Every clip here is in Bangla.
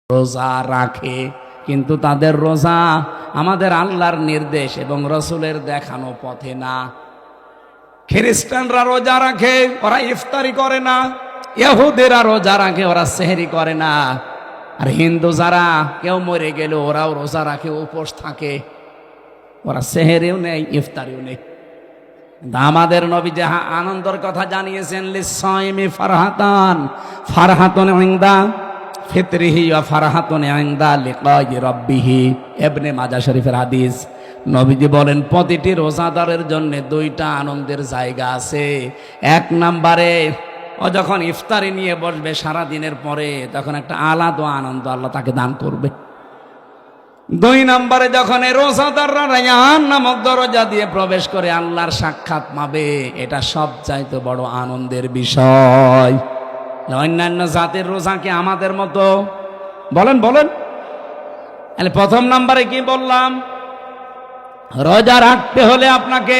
রোজা রাখে, কিন্তু তাদের রোজা আমাদের আল্লাহর নির্দেশ এবং রসুলের দেখানো পথে না। খ্রিস্টানরা রোজা রাখে, ওরা ইফতারি করে না। ইহুদিরা রোজা রাখে, ওরা সেহরি করে না। আর হিন্দু যারা কেউ মরে গেল ওরাও রোজা রাখে, উপোস থাকে, ওরা সেহরিও নেই, ইফতারিও নেই। আমাদের নবী যে আনন্দের কথা জানিয়েছেন, লিসাইমি ফারহাতান, ফারহাতুন ইনদা ফিতরিহি ওয়া ফারহাতুন ইনদা লিকাই রাব্বিহি। ইবনে মাজাহ শরীফের হাদিস। নবীজি বলেন প্রতিটি রোজাদারের জন্য দুইটা আনন্দের জায়গা আছে। এক নম্বরে ও যখন ইফতারি নিয়ে বসবে সারা দিনের পরে, তখন একটা আলাদা আনন্দ আল্লাহ তাকে দান করবে। দুই নম্বরে যখন এই রোজাদাররা রায়্যান নামক দরজা দিয়ে প্রবেশ করে আল্লাহর সাক্ষাৎ পাবে, এটা সবচাইতে বড় আনন্দের বিষয়। অন্যান্য জাতির রোজা কি আমাদের মতো? বলেন বলেন। প্রথম নম্বরে কি বললাম? রোজা রাখতে হলে আপনাকে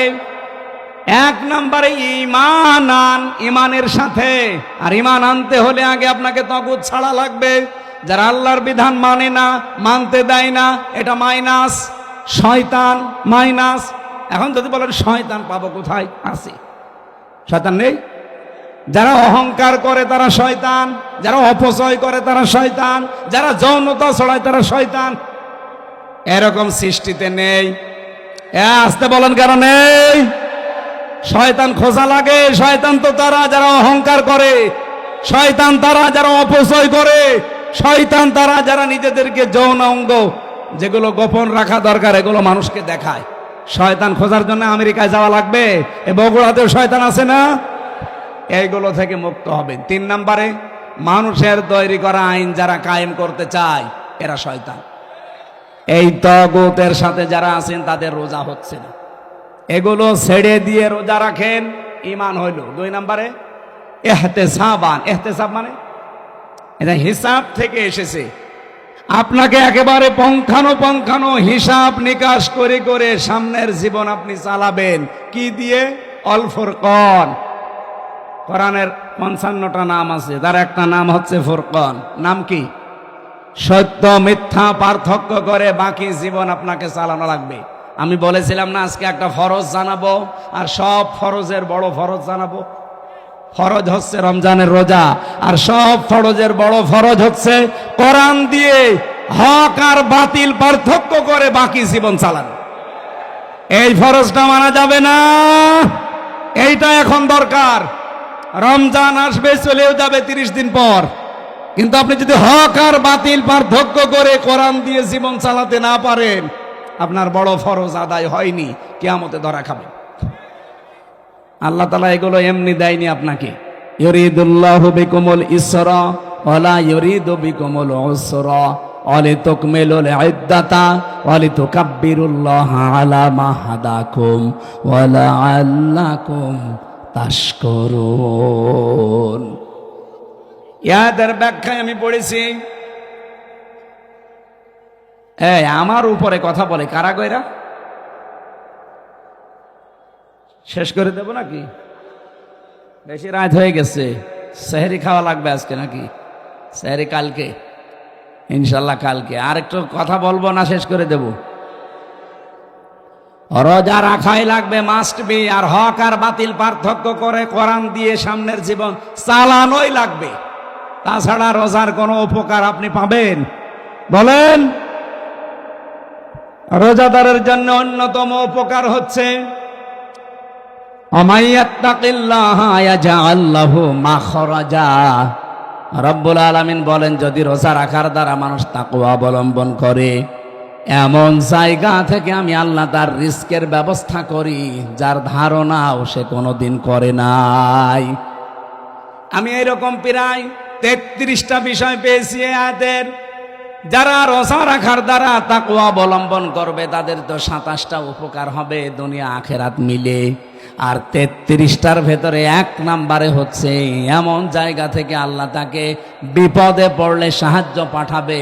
এক নম্বরে ঈমান আন, ঈমানের সাথে। আর ঈমান আনতে হলে আগে আপনাকে তাগুত ছাড়া লাগবে। যারা আল্লাহর বিধান মানে না, মানতে দেয় না, এটা মাইনাস, শয়তান মাইনাস। এখন যদি বলেন শয়তান পাবো কোথায়? আছে, শয়তান নেই? যারা অহংকার করে তারা শয়তান, যারা অপচয় করে তারা শয়তান, যারা যৌনতা ছড়ায় তারা শয়তান। এরকম সৃষ্টিতে নেই। আসতে বলেন কেন নেই? শয়তান খোঁজা লাগে। শয়তান তো তারা যারা অহংকার করে, শয়তান তারা যারা অপচয় করে, শয়তান তারা যারা নিজেদেরকে যৌন অঙ্গ যেগুলো গোপন রাখা দরকার এগুলো মানুষকে দেখায়। শয়তান খোঁজার জন্য আমেরিকায় যাওয়া লাগবে? এ বগুড়াতেও শয়তান আছে না? এইগুলো থেকে মুক্ত হবেন। তিন নম্বরে মানুষের তৈরি করা আইন যারা কায়েম করতে চায় এরা শয়তান। এই তাগুতের সাথে যারা আছেন তাদের রোজা হচ্ছে না। এগুলো ছেড়ে দিয়ে রোজা রাখেন, ঈমান হইল। দুই নম্বরে ইহতিসাবান। ইহতিসাব মানে এটা হিসাব থেকে এসেছে। আপনাকে একেবারে পঙ্খানো হিসাব নিকাশ করে করে সামনের জীবন আপনি চালাবেন। কি দিয়ে? অল ফুরকান। কোরআনের 55টা নাম আছে, তার একটা নাম হচ্ছে ফুরকান। নাম কি? সত্য মিথ্যা পার্থক্য করে বাকি জীবন আপনাকে চালানো লাগবে। আমি বলেছিলাম না আজকে একটা ফরজ জানাবো, আর সব ফরজের বড় ফরজ জানাবো। ফরজ হচ্ছে রমজানের রোজা, আর সব ফরজের বড় ফরজ হচ্ছে কোরআন দিয়ে হক আর বাতিল পার্থক্য করে বাকি জীবন চালানো। এই ফরজটা মানা যাবে না, এইটা এখন দরকার। রমজান আসবে, চলেও যাবে 30 দিন পর, কিন্তু আপনি যদি হক আর বাতিল পার্থক্য করে কোরআন দিয়ে জীবন চালাতে না পারেন, আপনার বড় ফরজ আদায় হয়নি, কিয়ামতে ধরা খাবেন। আল্লাহ তাআলা এগুলো এমনি দেয়নি আপনাকে। ইউরিদুল্লাহু বিকুমুল ইসরা ওয়ালা ইউরিদু বিকুমুল উসরা ওয়ালিতুকমিলুল ইদ্দাতা ওয়ালিতুকাব্বিরুল্লাহা আলা মা হাদাকুম ওয়া লাআল্লাকুম তাশকুরুন। ইয়াদের ব্যাখ্যায় আমি পড়েছি, আমার উপরে কথা বলে কারা গয়রা? শেষ করে দেব নাকি? বেশি রাত হয়ে গেছে, সেহরি খাওয়া লাগবে আজকে নাকি? সেহরি কালকে, ইনশাল্লাহ কালকে। আর একটু কথা বলবো না শেষ করে দেব? রোজা রাখাই লাগবে, মাস্ট বি। আর হক আর বাতিল পার্থক্য করে কোরআন দিয়ে সামনের জীবন চালানোই লাগবে। তাছাড়া রোজার কোনো উপকার আপনি পাবেন? বলেন। রোজাদারের জন্য অন্যতম উপকার হচ্ছে রব্বুল আলামিন বলেন, যদি রোজা রাখার দ্বারা মানুষ তাকওয়া অবলম্বন করে, এমন জায়গা থেকে আমি আল্লাহ তার রিস্কের ব্যবস্থা করি যার ধারণাও সে কোনোদিন করে নাই। আমি এরকম প্রায় 33টা বিষয় পেয়েছি আয়াতের। যারা রোজা রাখার দ্বারা তাকওয়া অবলম্বন করবে তাদের তো 27টা উপকার হবে দুনিয়া আখেরাত মিলে। আর 33টার ভেতরে 1 নম্বরে হচ্ছে এমন জায়গা থেকে আল্লাহ তাকে বিপদে পড়লে সাহায্য পাঠাবে,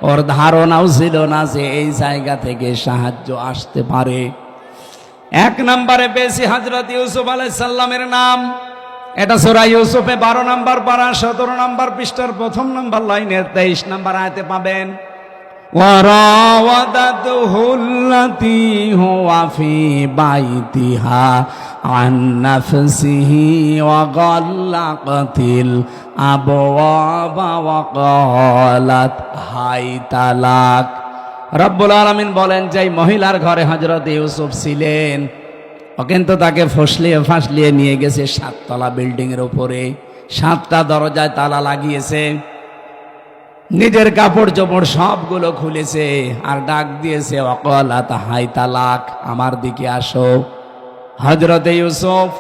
ওর ধারণাও ছিল না যে এই জায়গা থেকে সাহায্য আসতে পারে। 1 নম্বরে পেয়েছি হযরত ইউসুফ আলাইহিস সালামের নাম। এটা সূরা ইউসুফে 12 নম্বর পারা 17 নম্বর পৃষ্ঠার প্রথম নম্বর লাইনের 23 নম্বর আয়াতে পাবেন। وراودته التي هو في بيتها عن نفسه وغلقت الأبواب وقالت هيت لك। রব্বুল আলামিন বলেন যে মহিলার ঘরে হযরত ইউসুফ ছিলেন, ও কিন্তু তাকে ফাঁসলিয়ে নিয়ে গেছে 7 তলা বিল্ডিং এর উপরে, 7টা দরজায় তালা লাগিয়েছে, নিজের কাপড় চোপড় সবগুলো খুলেছে আর ডাক দিয়েছে ওয়াকালাত হাইতা লাক, আমার দিকে আসো। হযরত ইউসুফ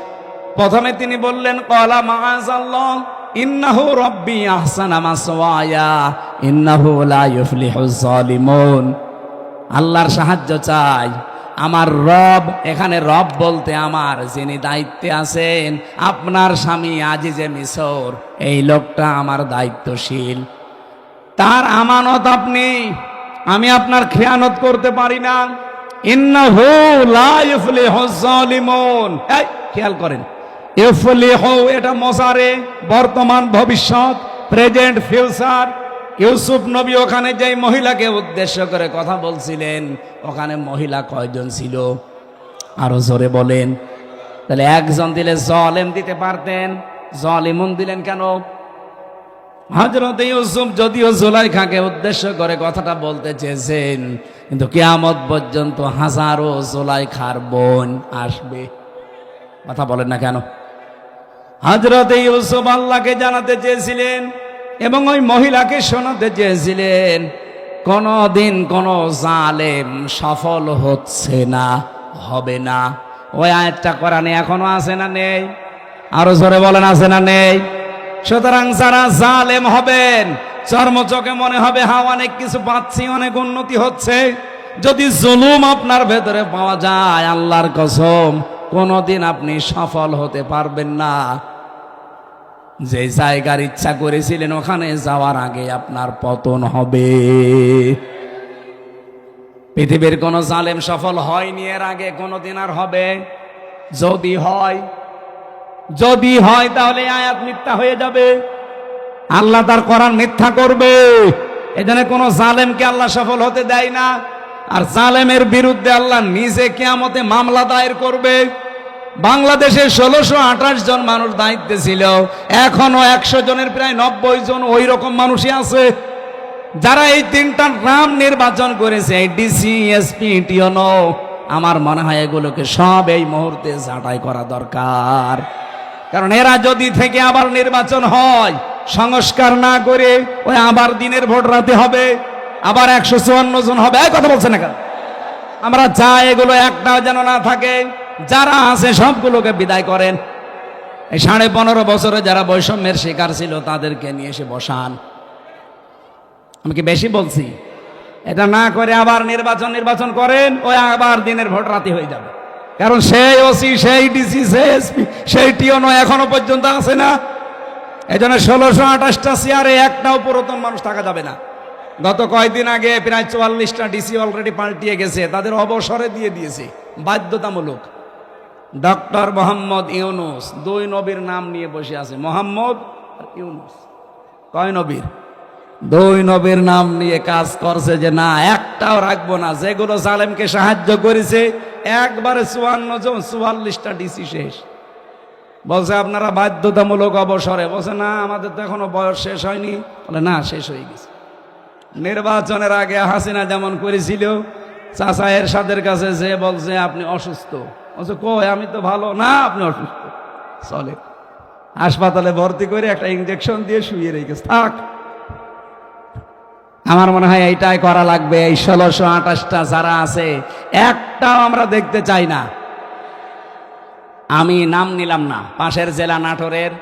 প্রথমে তিনি বললেন ক্বালা মাআযাল্লাহ ইন্নাহু রাব্বি আহসানা মাসওয়ায়া ইন্নাহু লা ইউফলিহুজ জালিমুন। আল্লাহর সাহায্য চাই, আমার রব, এখানে রব বলতে আমার যিনি দায়িত্বে আছেন, আপনার স্বামী আজিজে মিসর, এই লোকটা আমার দায়িত্বশীল, তার আমানত আপনি, আমি আপনার খেয়ানত করতে পারি না। ইন্নাহু লা ইউফলিহুজ জালিমুন, এই খেয়াল করেন, ইউফলিহু এটা মোজারে, বর্তমান ভবিষ্যৎ, প্রেজেন্ট ফিউচার। ইউসুফ নবী ওখানে যেই মহিলাকে উদ্দেশ্য করে কথা বলছিলেন, ওখানে মহিলা কয়জন ছিল আরো জোরে বলেন? তাহলে একজন দিলে জালেম দিতে পারতেন, জালিমুন দিলেন কেন? হযরত ইউসুফ যদিও জুলাইখাকে উদ্দেশ্য করে কথাটা বলতে চেয়েছেন, কিন্তু কিয়ামত পর্যন্ত হাজারো জুলাইখার বোন আসবে। কথা বলেন না কেন? হযরত ইউসুফ আল্লাহকে জানাতে চেয়েছিলেন এবং ওই মহিলাকে শোনাতে চেয়েছিলেন, কোনদিন কোন জালেম সফল হচ্ছে না, হবে না। ওই আয়াতটা কোরআনে এখনো আছে না নেই? আরো জোরে বলেন, আছে না নেই? সুতরাং যারা জালেম হবেন, চর্মচোখে মনে হবে হ্যাঁ অনেক কিছু পাচ্ছি, অনেক উন্নতি হচ্ছে, যদি জুলুম আপনার ভেতরে পাওয়া যায়, আল্লাহর কসম কোনদিন আপনি সফল হতে পারবেন না। যে জায়গার ইচ্ছা করেছিলেন ওখানে যাওয়ার আগে আপনার পতন হবে। পৃথিবীর কোন জালেম সফল হয়নি এর আগে, কোনদিন আর হবে? যদি হয় তাহলে আয়াত মিথ্যা হয়ে যাবে, আল্লাহ তার কোরআন মিথ্যা করবে। এজন্য কোন জালেমকে আল্লাহ সফল হতে দেয় না। আর জালেমের বিরুদ্ধে আল্লাহ নিজে কিয়ামতে মামলা দায়ের করবে। বাংলাদেশে 1628 জন মানুষ দায়িত্বে ছিল, এখনো 100 জনের প্রায় 90 জন ওই রকম মানুষই আছে, যারা এই 3টা নাম নির্বাচন করেছে, ডিসি, এসপি, টিওনো। আমার মনে হয় এগুলোকে সব এই মুহূর্তে ছাঁটাই করা দরকার। কারণ এরা যদি থেকে আবার নির্বাচন হয়, সংস্কার না করে ওই আবার দিনের ভোট রাতে হবে, আবার 154 জন হবে। কথা বলছে না কেন? আমরা চাই এগুলো একটাও যেন না থাকে, যারা আছে সবগুলোকে বিদায় করেন। এই 15.5 বছরে যারা বৈষম্যের শিকার ছিল তাদেরকে নিয়ে এসে বসান। আমি কি বেশি বলছি? এটা না করে আবার নির্বাচন করেন, ওই আবার দিনের ভোট রাতে হয়ে যাবে। কারণ সেই ওসি, সেই ডিসি, সেই এসপি, সেই টিওনো এখনো পর্যন্ত আছে না। এই জন্য 1628টা চেয়ারে একটাও পুরাতন মানুষ থাকা যাবে না। গত কয়েকদিন আগে প্রায় 44টা ডিসি অলরেডি পাল্টিয়ে গেছে, তাদের অবসরে দিয়ে দিয়েছে বাধ্যতামূলক। ডক্টর মোহাম্মদ ইউনুস 2 নবীর নাম নিয়ে বসে আছে, মোহাম্মদ আর ইউনুস। কয় নবীর? 2 নবীর নাম নিয়ে কাজ করছে যে না একটাও রাখবো না। যেগুলো জালেমকে সাহায্য করেছে একবারে 54 জন, 44টা ডিসি শেষ। বলছে আপনারা বাধ্যতামূলক অবসরে। বলছে না আমাদের তো এখনো বয়স শেষ হয়নি। বলে না, শেষ হয়ে গেছে। নির্বাচনের আগে হাসিনা যেমন করেছিল, চাচা এরশাদের কাছে যে বলছে আপনি অসুস্থ, বলছে কই আমি তো ভালো। না আপনি অসুস্থ, চলে হাসপাতালে ভর্তি করে একটা ইনজেকশন দিয়ে শুয়ে রেখেছে, থাক। আমার মনে হয় এইটাই করা লাগবে। এই 1628টা যারা আছে একটাও আমরা দেখতে চাই না। আমি নাম নিলাম না, পাশের জেলা নাটোরের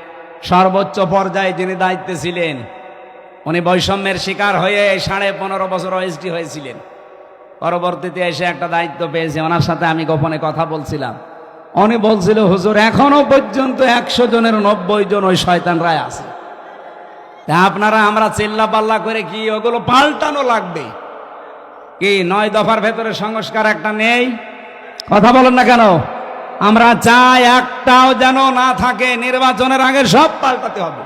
সর্বোচ্চ পর্যায়ে যিনি দায়িত্বে ছিলেন, উনি বৈষম্যের শিকার হয়ে 15.5 বছর ওএসডি হয়েছিলেন। পরবর্তীতে এসে একটা দায়িত্ব পেয়েছে, ওনার সাথে আমি গোপনে কথা বলছিলাম। উনি বলছিল হুজুর এখনো পর্যন্ত 100 জনের 90 জন ওই শয়তানরাই আছে। আপনারা আমরা চিল্লা পাল্লা করে কি ওগুলো পাল্টানো লাগবে কি? 9 দফার ভেতরে সংস্কার একটা নেই? কথা বলেন না কেন? আমরা চাই একটাও যেন না থাকে। নির্বাচনের আগে সব পাল্টাতে হবে,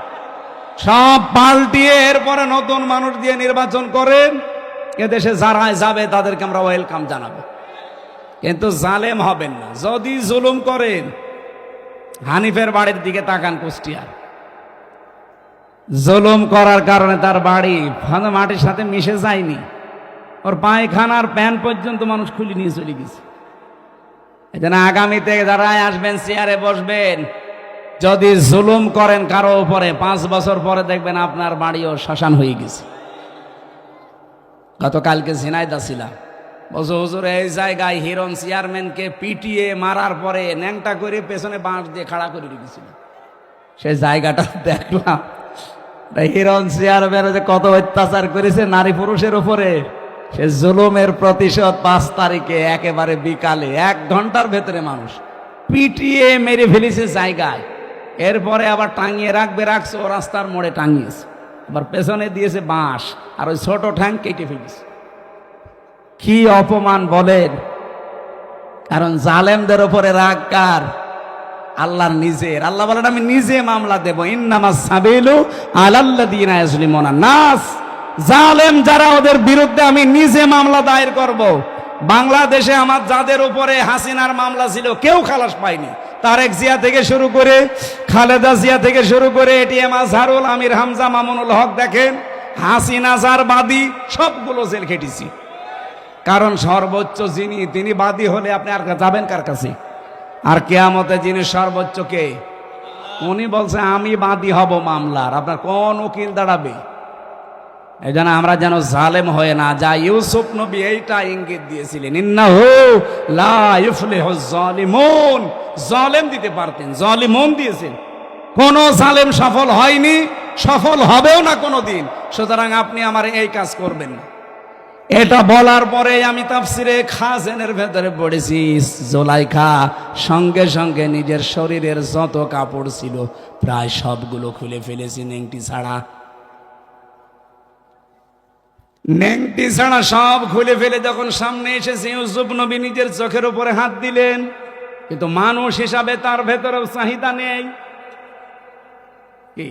সব পাল্টিয়ে এরপরে নতুন মানুষ দিয়ে নির্বাচন করেন। এদেশে যারা যাবে তাদেরকে আমরা ওয়েলকাম জানাবো, কিন্তু জালেম হবেন না। যদি জুলুম করেন, হানিফের বাড়ির দিকে তাকান, কুষ্টিয়ার জুলুম করার কারণে তার বাড়ি মাটির সাথে মিশে যায়নি, ওর পায়খানার প্যান পর্যন্ত মানুষ খুলে নিয়ে চলে গেছে। এই জন্য আগামীতে যারা আসবেন, চেয়ারে বসবেন, যদি জুলুম করেন কারো উপরে, 5 বছর পরে দেখবেন আপনার বাড়িও শ্মশান হয়ে গেছে। গতকালকে ঝিনাইদহ ছিলাম, বলছো হুজুর এই জায়গায় হিরণ চেয়ারম্যানকে পিটিয়ে মারার পরে ন্যাংটা করে পেছনে বাঁশ দিয়ে খাড়া করে রেখেছিল। সেই জায়গাটা দেখলাম, হিরণ চেয়ারম্যান যে কত অত্যাচার করেছে নারী পুরুষের উপরে, সে জুলুমের প্রতিশোধ 5 তারিখে একেবারে বিকালে 1 ঘন্টার ভেতরে মানুষ পিটিয়ে মেরে ফেলেছে জায়গায়। এরপরে আবার টাঙিয়ে রাখছে, ও রাস্তার মোড়ে টাঙিয়েছে, আবার পেছনে দিয়েছে বাঁশ, আর ওই ছোট ঠ্যাং কেটে ফেলেছে। কি অপমান বলেন! কারণ জালেমদের উপরে রাগ কার? আল্লাহর নিজের। আল্লাহ বলেন আমি নিজে মামলা দেব, ইন্নামাস সাবিলু আলাল্লাযিনা ইয়াজলিমুনা নাস। জালেম যারা, ওদের বিরুদ্ধে আমি নিজে মামলা দায়ের করব। বাংলাদেশে আমার যাদের উপরে হাসিনার মামলা ছিল কেউ খালাস পায়নি। তারেক জিয়া থেকে শুরু করে, খালেদা জিয়া থেকে শুরু করে, এটিএম আজহারুল, আমির হামজা, মামুনুল হক, দেখেন হাসিনা যার বাদী সবগুলো জেল খেটেছি। কারণ সর্বোচ্চ যিনি, তিনি বাদী হলে আপনি আর যাবেন কার কাছে? আর কিয়ামতে যিনি সর্বোচ্চ কে? উনি বলছে আমি বাদী হব মামলার, আপনার কোন উকিল দাঁড়াবে? এই জন্য আমরা যেন জালেম হয়ে না যাই। ইউসুফ নবী এইটা ইঙ্গিত দিয়েছিলেন, ইন্নাহু লা ইফলিহুজ জালিমুন। জালেম দিতে পারতেন, জালিমুন দিয়েছেন। কোন জালেম সফল হয়নি, সফল হবেও না কোনোদিন। সুতরাং আপনি আমার এই কাজ করবেন না। এটা বলার পরে আমি তাফসিরে খাজেনের ভেতরে পড়েছি, জুলাইখা সঙ্গে সঙ্গে নিজের শরীরের যত কাপড় ছিল প্রায় সবগুলো খুলে ফেলেছি, নেংটি ছাড়া। নেংটি ছাড়া সব খুলে ফেলে যখন সামনে এসেছে, ইউসুফ নবী নিজের চোখের উপরে হাত দিলেন। কিন্তু মানুষ হিসাবে তার ভেতরেও চাহিদা নেই। কি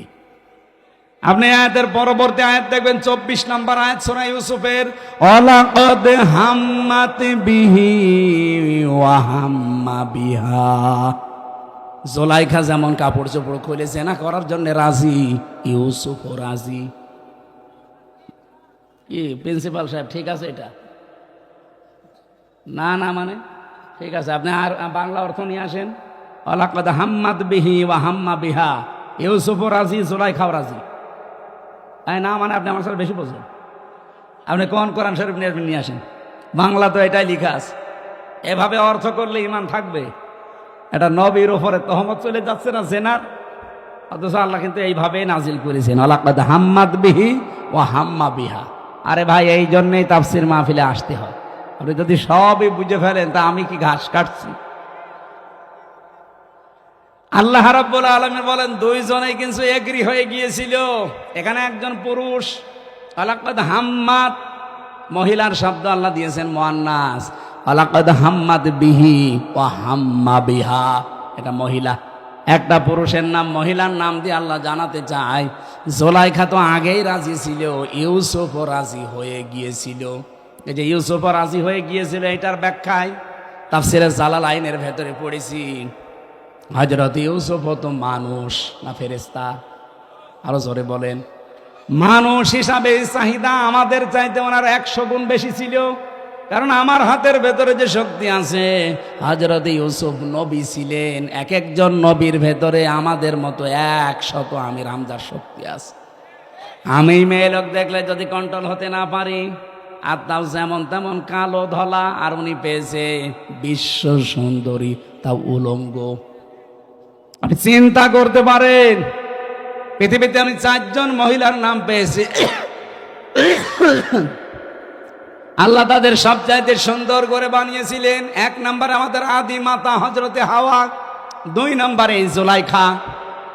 আপনি আয়াতের পরবর্তী আয়াত দেখবেন, 24 নম্বর আয়াত সূরা ইউসুফের, ওয়ালাকাদ হাম্মাত বিহি ওয়া হাম্মা বিহা। জুলাইখা যেমন কাপড় চোপড় খুলে জেনা করার জন্য রাজি, ইউসুফও রাজি। কি প্রিন্সিপাল সাহেব ঠিক আছে এটা? না না মানে ঠিক আছে, আপনি আর বাংলা অর্থ নিয়ে আসেন। ওয়ালাকাদ হাম্মাত বিহি ওয়া হাম্মা বিহা, ইউসুফও রাজি, জুলাইখাও রাজি। না মানে আপনি আমার সাথে বেশি বোঝেন। আপনি কোন কোরআন শরীফ নিয়ে আসেন, বাংলা তো এটাই লেখা আছে। এভাবে অর্থ করলে ইমান থাকবে? এটা নবীর উপরে তহমত চলে যাচ্ছে না জেনার, অথচ আল্লাহ কিন্তু এইভাবে নাজিল করেছেন, ওয়ালাকাদ হাম্মাত বিহি ওয়া হাম্মা বিহা। আরে ভাই, এই জন্যই তাফসীর মাহফিলে আসতে হয়। আপনি যদি সবই বুঝে ফেলেন তা আমি কি ঘাস কাটছি? আল্লাহ রাব্বুল আলামিন বলেন দুইজনেই কিন্তু এগ্রি হয়ে গিয়েছিল। এখানে একজন পুরুষ, ওয়ালাকাদ হাম্মাত, মহিলার শব্দ আল্লাহ দিয়েছেন মুআন্নাস, ওয়ালাকাদ হাম্মাত বিহি ওয়া হাম্মা বিহা, এটা মহিলা। একটা পুরুষের নাম মহিলার নাম দিয়ে আল্লাহ জানাতে চায়, জুলাইখা তো আগেই রাজি ছিল, ইউসুফও রাজি হয়ে গিয়েছিল। এই যে ইউসুফও রাজি হয়ে গিয়েছিল, এটার ব্যাখ্যায় তাফসীরে জালালাইনের ভেতরে পড়েছি, হযরত ইউসুফ তো মানুষ না ফেরেশতা? আরো জোরে বলেন। মানুষ হিসাবে চাহিদা আমাদের চাইতে ওনার 100 গুণ বেশি ছিল। কারণ আমার হাতের ভেতরে যে শক্তি আছে, হযরত ইউসুফ নবী ছিলেন, এক একজন নবীর ভেতরে আমাদের মতো 100 আমির হামজার শক্তি আছে। আমি মেয়ে লোক দেখলে যদি কন্ট্রোল হতে না পারি, আর তাও যেমন তেমন কালো ধলা, আর উনি পেয়েছে বিশ্ব সুন্দরী, তাও উলঙ্গ। আপনি চিন্তা করতে পারেন, পৃথিবীতে আমি 4 জন মহিলার নাম পেয়েছি, আল্লাহ তাদের সবচাইতে সুন্দর করে বানিয়েছিলেন। 1 নম্বরে আমাদের আদি মাতা হযরতে হাওয়া, 2 নম্বরে জুলাইখা,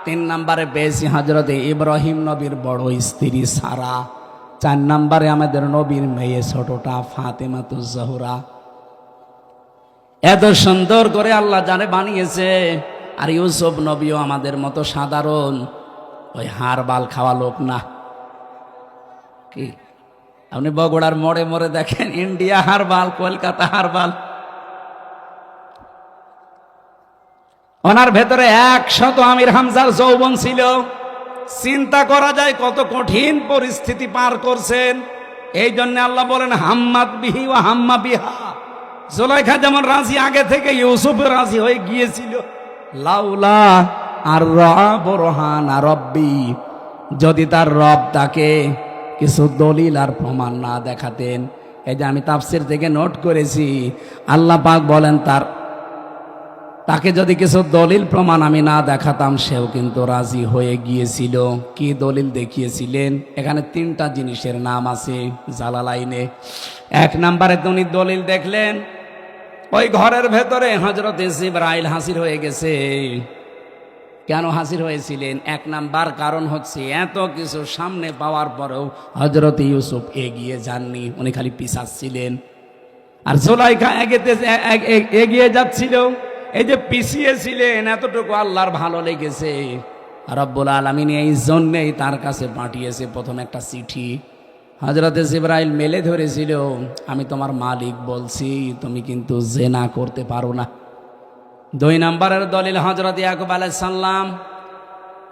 3 নম্বরে পেয়েছি হযরতে ইব্রাহিম নবীর বড় স্ত্রী সারা, 4 নম্বরে আমাদের নবীর মেয়ে ছোটটা ফাতেমাতুজ জোহরা। এত সুন্দর করে আল্লাহ জানে বানিয়েছে। আর ইউসুফ নবীও আমাদের মতো সাধারণ ওই হাড় বাল খাওয়া লোক না। কি আপনি বগুড়ার মোড়ে মোড়ে দেখেন ইন্ডিয়া হারবাল, কলকাতা হারবাল, ওনার ভেতরে 100 আমির হামজার যৌবন ছিল। চিন্তা করা যায় কত কঠিন পরিস্থিতি পার করছেন। এই জন্য আল্লাহ বলেন হাম্মাত বিহি ওয়া হাম্মা বিহা। জুলাইখা যেমন রাজি আগে থেকে ইউসুফ রাজি হয়ে গিয়েছিল। লাউলা আর রবরহান রব্বি, যদি তার রব তাকে কিছু দলিল আর প্রমাণ না দেখাতেন। এই যে আমি তাফসির থেকে নোট করেছি, আল্লাহ পাক বলেন তাকে যদি কিছু দলিল প্রমাণ আমি না দেখাতাম সেও কিন্তু রাজি হয়ে গিয়েছিল। কি দলিল দেখিয়েছিলেন? এখানে 3টা জিনিসের নাম আছে জালালাইনে। 1 নম্বরে উনি দলিল দেখলেন ওই ঘরের ভেতরে হযরত জিবরাইল হাজির হয়ে গেছে। কেন হাজির হয়েছিলেন? 1 নাম্বার কারণ হচ্ছে এত কিছু সামনে পাওয়ার পরেও হযরত ইউসুফ এগিয়ে যাননি, উনি খালি পিছাচ্ছিলেন। আর জুলাইখা এগিয়ে যাচ্ছিল। এই যে পিছিয়ে ছিলেন এতটুকু আল্লাহর ভালো লেগেছে। রব্বুল আলামিন এই জন্যেই তার কাছে পাঠিয়েছে প্রথম একটা চিঠি। হযরত জিবরাইল মেলে ধরেছিল, আমি তোমার মালিক বলছি, তুমি কিন্তু জেনা করতে পারো না। 2 নম্বরের দলিল হযরত ইয়াকুব আলাইহিস সালাম,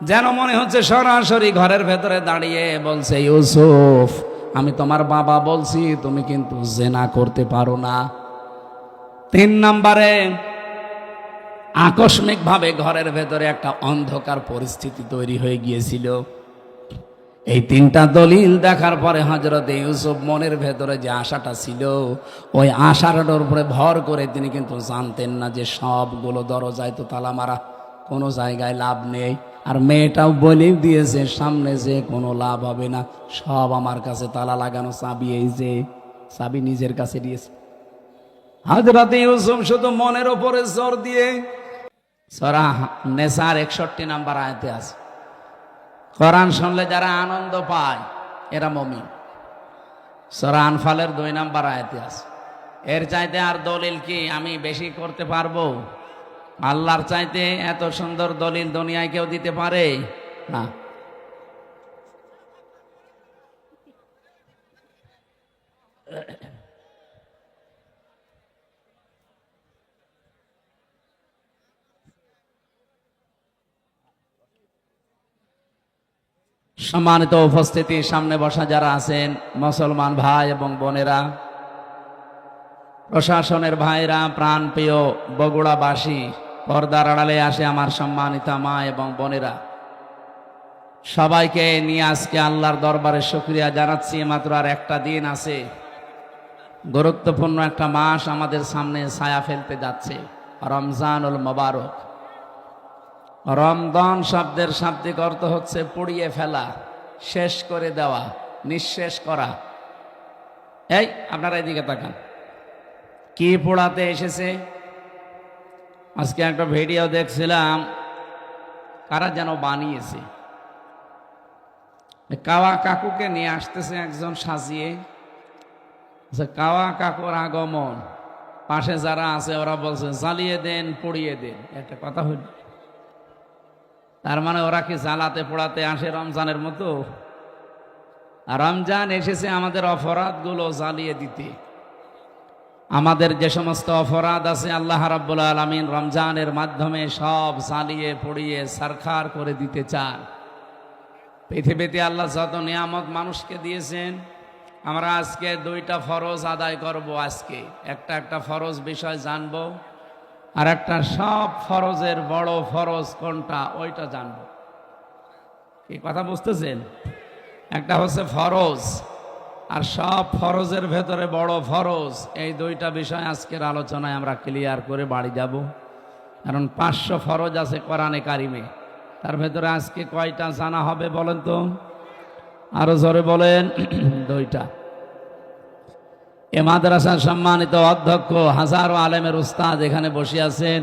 যেন মনে হচ্ছে সরাসরি ঘরের ভেতরে দাঁড়িয়ে বলছে, ইউসুফ আমি তোমার বাবা বলছি, তুমি কিন্তু জেনা করতে পারো না। 3 নম্বরে আকস্মিকভাবে ঘরের ভেতরে একটা অন্ধকার পরিস্থিতি তৈরি হয়ে গিয়েছিল। এই 3টা দলিল দেখার পরে হযরত ইউসুফ মনের ভেতরে যে আশাটা ছিল, ওই আশাটার উপরে ভর করে তিনি কিন্তু জানতেন না যে সবগুলো দরজায় তো তালা মারা, কোনো জায়গায় লাভ নেই। আর মেয়েটাও বলেই দিয়েছে সামনে যে কোনো লাভ হবে না, সব আমার কাছে তালা লাগানো, চাবি এই যে চাবি নিজের কাছে দিয়েছে। হযরত ইউসুফ শুধু মনের উপরে জোর দিয়ে, সূরা নেসার 61 নম্বর আয়াতে আছে, কোরআন শুনলে যারা আনন্দ পায় এরা মুমিন। সূরা আনফালের 2 নম্বর আয়াতে আছে। এর চাইতে আর দলিল কি আমি বেশি করতে পারবো? আল্লাহর চাইতে এত সুন্দর দলিল দুনিয়ায় কেউ দিতে পারে না। সম্মানিত উপস্থিতি, সামনে বসা যারা আছেন মুসলমান ভাই এবং বোনেরা, প্রশাসনের ভাইরা, প্রাণপ্রিয় বগুড়াবাসী, পর্দার আড়ালে আসে আমার সম্মানিত মা এবং বোনেরা, সবাইকে নিয়ে আজকে আল্লাহর দরবারে শুকরিয়া জানাচ্ছি। মাত্র আর একটা দিন আছে, গুরুত্বপূর্ণ একটা মাস আমাদের সামনে ছায়া ফেলতে যাচ্ছে, রমজানুল মোবারক। রমজান শব্দের শাব্দিক অর্থ হচ্ছে পুড়িয়ে ফেলা, শেষ করে দেওয়া, নিঃশেষ করা। এই আপনারা এদিকে তাকান, কি পোড়াতে এসেছে? আজকে একটা ভিডিও দেখছিলাম, কারা যেন বানিয়েছে, কাওয়া কাকুকে নিয়ে আসতেছে একজন সাজিয়ে। কাওয়া কাকুর আগমন, পাশে যারা আছে ওরা বলছে জ্বালিয়ে দেন, পুড়িয়ে দেন। একটা কথা হইল, তার মানে ওরা কি জ্বালাতে পোড়াতে আসে রমজানের মতো? আর রমজান এসেছে আমাদের অপরাধগুলো জ্বালিয়ে দিতে। আমাদের যে সমস্ত অপরাধ আছে আল্লাহ রাব্বুল আলামিন রমজানের মাধ্যমে সব জ্বালিয়ে পুড়িয়ে সারখার করে দিতে চান। পৃথিবীতে আল্লাহ যত নিয়ামত মানুষকে দিয়েছেন, আমরা আজকে 2টা ফরজ আদায় করব। আজকে একটা ফরজ বিষয় জানবো, আর একটা সব ফরজের বড় ফরজ কোনটা ওইটা জানবো। কি কথা বুঝতেছেন? একটা হচ্ছে ফরজ, আর সব ফরজের ভেতরে বড় ফরজ। এই 2টা বিষয় আজকের আলোচনায় আমরা ক্লিয়ার করে বাড়ি যাব। কারণ 500 ফরজ আছে কোরআনে কারিমে, তার ভেতরে আজকে কয়টা জানা হবে বলেন তো? আরো জোরে বলেন। 2টা। এ মাদ্রাসার সম্মানিত অধ্যক্ষ, হাজারো আলেমের উস্তাদ এখানে বসে আছেন।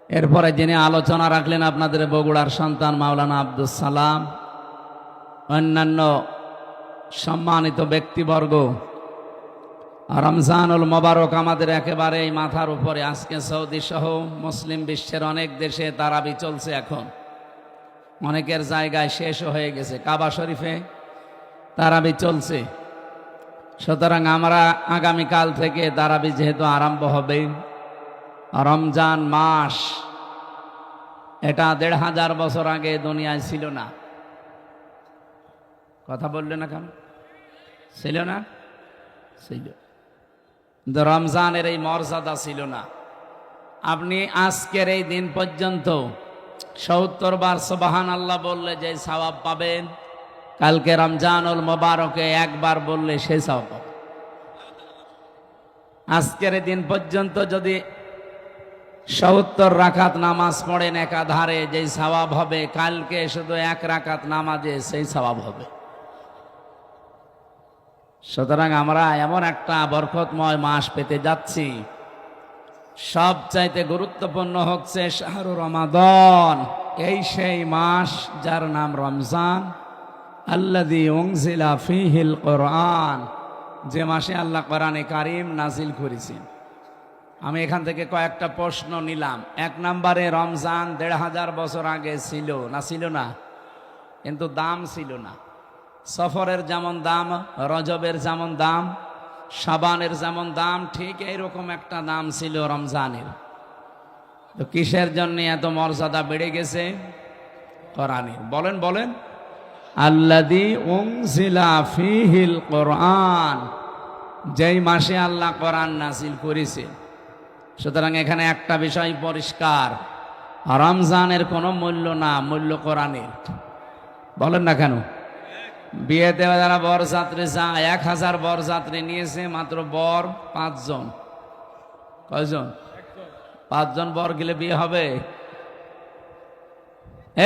এরপরে যিনি আলোচনা রাখলেন আপনাদের বগুড়ার সন্তান মাওলানা আব্দুস সালাম, অন্যান্য সম্মানিত ব্যক্তিবর্গ, রমজানুল মোবারক আমাদের একেবারে এই মাথার উপরে। আজকে সৌদি সহ মুসলিম বিশ্বের অনেক দেশে তারাবি চলছে। এখন অনেকের জায়গায় শেষও হয়ে গেছে। কাবা শরীফে তারাবি চলছে। সুতরাং আমরা আগামীকাল থেকে তারাবি যেহেতু আরম্ভ হবে, রমজান মাস এটা ১,৫০০ বছর আগে দুনিয়ায় ছিল না। কথা বললে না কেন? ছিল না? ছিল। কিন্তু রমজানের এই মর্যাদা ছিল না। আপনি আজকের এই দিন পর্যন্ত ৭০ বার সুবহানাল্লাহ বললে যে সওয়াব পাবেন, কালকে রমজানুল মোবারকে একবার বললে সেই সওয়াব পাবেন। আজকের এই দিন পর্যন্ত যদি ৭০ রাকাত নামাজ পড়েন একাধারে, যেই সওয়াব হবে, কালকে শুধু ১ রাকাত নামাজে সেই সওয়াব হবে। সুতরাং আমরা এমন একটা বরকতময় মাস পেতে যাচ্ছি। সবচাইতে গুরুত্বপূর্ণ হচ্ছে শাহরু রমাদান, এই সেই মাস যার নাম রমজান। আল্লাযী উনজিলা ফীহিল কুরআন, যে মাসে আল্লাহ কোরআনে কারীম নাজিল করেছেন। আমি এখান থেকে কয়েকটা প্রশ্ন নিলাম। ১ নম্বরে, রমজান ১,৫০০ বছর আগে ছিল না? ছিল না? কিন্তু দাম ছিল না। সফরের যেমন দাম, রজবের যেমন দাম, শাবানের যেমন দাম, ঠিক এইরকম একটা দাম ছিল রমজানের। তো কিসের জন্য এত মর্যাদা বেড়ে গেছে? কোরআনের। বলেন বলেন। আল্লাযী উনজিলা ফীহিল কুরআন, যেই মাসে আল্লাহ কোরআন নাজিল করেছে। সুতরাং এখানে একটা বিষয় পরিষ্কার, রমজানের কোনো মূল্য না, মূল্য কোরআনের। বলেন না কেন? বিয়েতে যারা বরযাত্রী যায়, ১,০০০ বরযাত্রী নিয়েছে, মাত্র বর ৫ জন। কয়জন? ৫ জন বর গেলে বিয়ে হবে?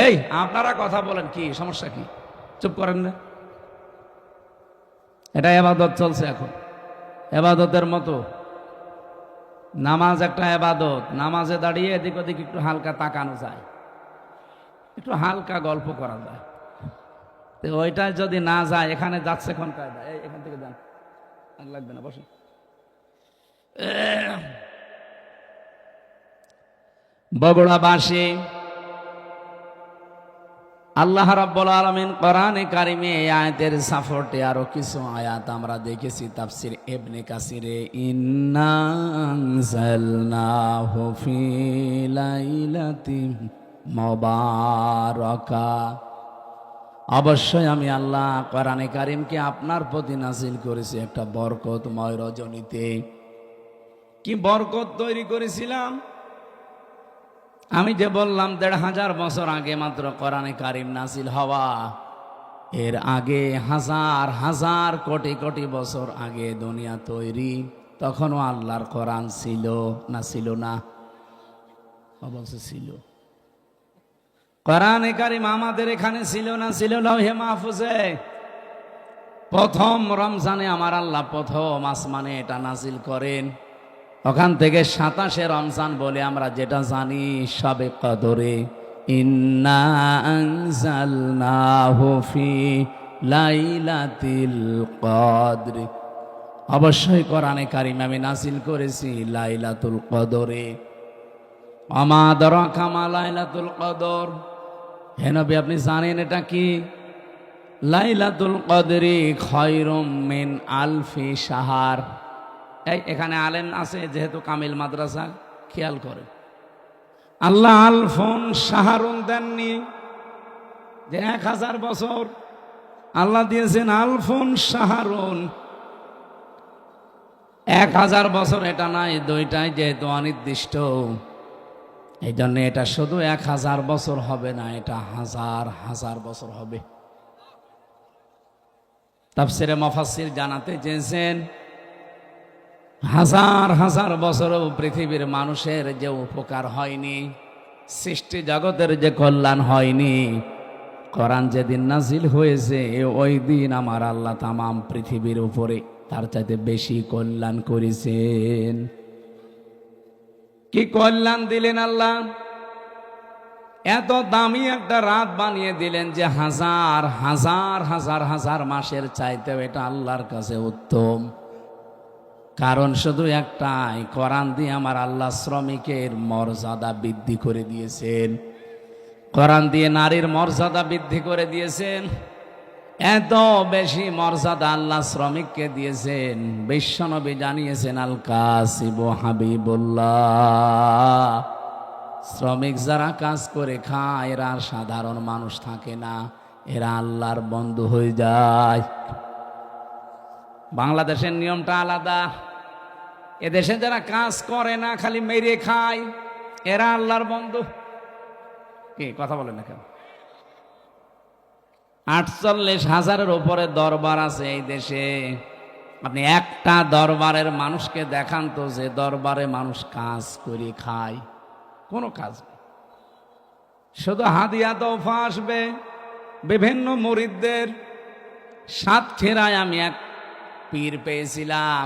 এই আপনারা কথা বলেন, কি সমস্যা? কি চুপ করেন না? এটা ইবাদত চলছে এখন, ইবাদতের মতো। নামাজ একটা ইবাদত। নামাজে দাঁড়িয়ে এদিক ওদিক একটু হালকা তাকানো যায়, একটু হালকা গল্প করা যায়। তো ওইটা যদি না যায়, এখানে যাচ্ছে কোন কায়দা? এখান থেকে যান, লাগবে না, বসে। বগুড়াবাসী, আল্লাহ রাব্বুল আলামিন কোরআনে কারিমে এই আয়াতের সাপোর্টে আরো কিছু আয়াত আমরা দেখেছি তাফসীর ইবনে কাসিরে। ইন্না আনজালনাহু ফি লাইলাতিন মুবারাকা, অবশ্যই আমি আল্লাহ কোরআনে কারিমকে আপনার প্রতি নাজিল করেছি একটা বরকতময় রজনীতে। কি বরকত তৈরি করেছিলাম? আমি যে বললাম ১,৫০০ বছর আগে মাত্র কোরআনে কারিম নাজিল হওয়া, এর আগে হাজার হাজার কোটি কোটি বছর আগে দুনিয়া তৈরি, তখনও আল্লাহর কোরআন ছিল না? ছিল না? অবশ্যই ছিল। কোরআনে কারিম আমাদের এখানে ছিল না? ছিল লাউহে মাহফুজে। প্রথম রমজানে আমার আল্লাহ প্রথম আসমানে এটা নাজিল করেন। ওখান থেকে ২৭শে রমজান বলে আমরা যেটা জানি, শবে কদরে। ইন্না আনজালনাহু ফি লাইলাতিল কদর, অবশ্যই কোরআনে কারিম আমি নাজিল করেছি লাইলাতুল কদরে। আমা আদরাকা মা লাইলাতুল কদর, হে নবী আপনি জানেন এটা কি? লাইলাতুল কদরি খায়রুম মিন আলফি শাহর। এখানে আলেম আছে যেহেতু, কামিল মাদ্রাসা, খেয়াল করে। আল্লাহ আলফুন শাহরুন দেননি যে ১,০০০ বছর, আল্লাহ দিয়েছেন আলফুন শাহরুন। ১,০০০ বছর এটা নাই, দুইটাই যেহেতু অনির্দিষ্ট, এই জন্য এটা শুধু ১,০০০ বছর হবে না, এটা হাজার হাজার বছর হবে। তাফসীরে মুফাসসির জানাতে চেয়েছেন, হাজার হাজার বছরও পৃথিবীর মানুষের যে উপকার হয়নি, সৃষ্টি জগতের যে কল্যাণ হয়নি, কোরআন যেদিন নাজিল হয়েছে ওই দিন আমার আল্লাহ তামাম পৃথিবীর উপরে তার চাইতে বেশি কল্যাণ করেছেন। কি কল্যাণ দিলেন আল্লাহ? এত দামি একটা রাত বানিয়ে দিলেন যে হাজার হাজার হাজার হাজার মাসের চাইতেও এটা আল্লাহর কাছে উত্তম। কারণ শুধু একটাই, কোরআন দিয়ে আমার আল্লাহ শ্রমিকের মর্যাদা বৃদ্ধি করে দিয়েছেন। কোরআন দিয়ে নারীর মর্যাদা বৃদ্ধি করে দিয়েছেন। এত বেশি মর্যাদা আল্লাহ শ্রমিককে দিয়েছেন, বিশ্বনবী জানিয়েছেন আল কাসিবু হাবিবুল্লাহ, শ্রমিক যারা কাজ করে খায় এরা সাধারণ মানুষ থাকে না, এরা আল্লাহর বন্ধু হয়ে যায়। বাংলাদেশের নিয়মটা আলাদা। এদেশে যারা কাজ করে না, খালি মেরে খায়, এরা আল্লাহর বন্ধু। কি কথা বলেন না কেন? 48,000-এর উপরে দরবার আছে এই দেশে। আপনি একটা দরবারের মানুষকে দেখান তো যে দরবারে মানুষ কাজ করে খায়? কোনো কাজ নেই। শুধু হাদিয়া তোফা আসবে বিভিন্ন মুরিদদের। সাতক্ষীরায় আমি এক পীর পেয়েছিলাম,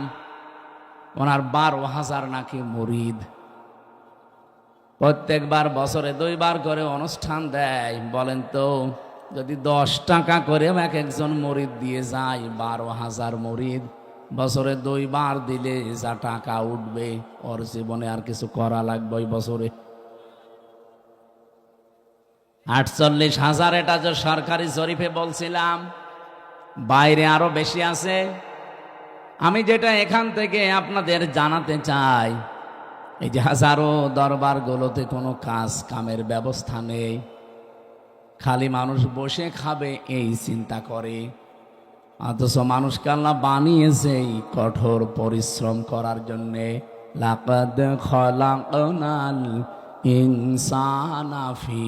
ওনার 12,000 নাকি মুরিদ। প্রত্যেকবার বছরে 2 বার করে অনুষ্ঠান দেয়। বলেন তো, যদি 10 টাকা করে এক একজন মুরিদ দিয়ে যায়, 12,000 মুরিদ, বছরে 2 বার দিলে যা টাকা উঠবে, ওর জীবনে আর কিছু করা লাগবে ওই বছরে? 48,000 এটা যে সরকারি জরিপে বলছিলাম, বাইরে আরো বেশি আছে। আমি যেটা এখান থেকে আপনাদের জানাতে চাই, এই যে হাজারো দরবারগুলোতে কোনো কাজ কামের ব্যবস্থা নেই, খালি মানুষ বসে খাবে এই চিন্তা করে। অথচ মানুষকে আল্লাহ বানিয়েছে কঠোর পরিশ্রম করার জন্যে। লাকাদ খলাকনাল ইনসানা ফি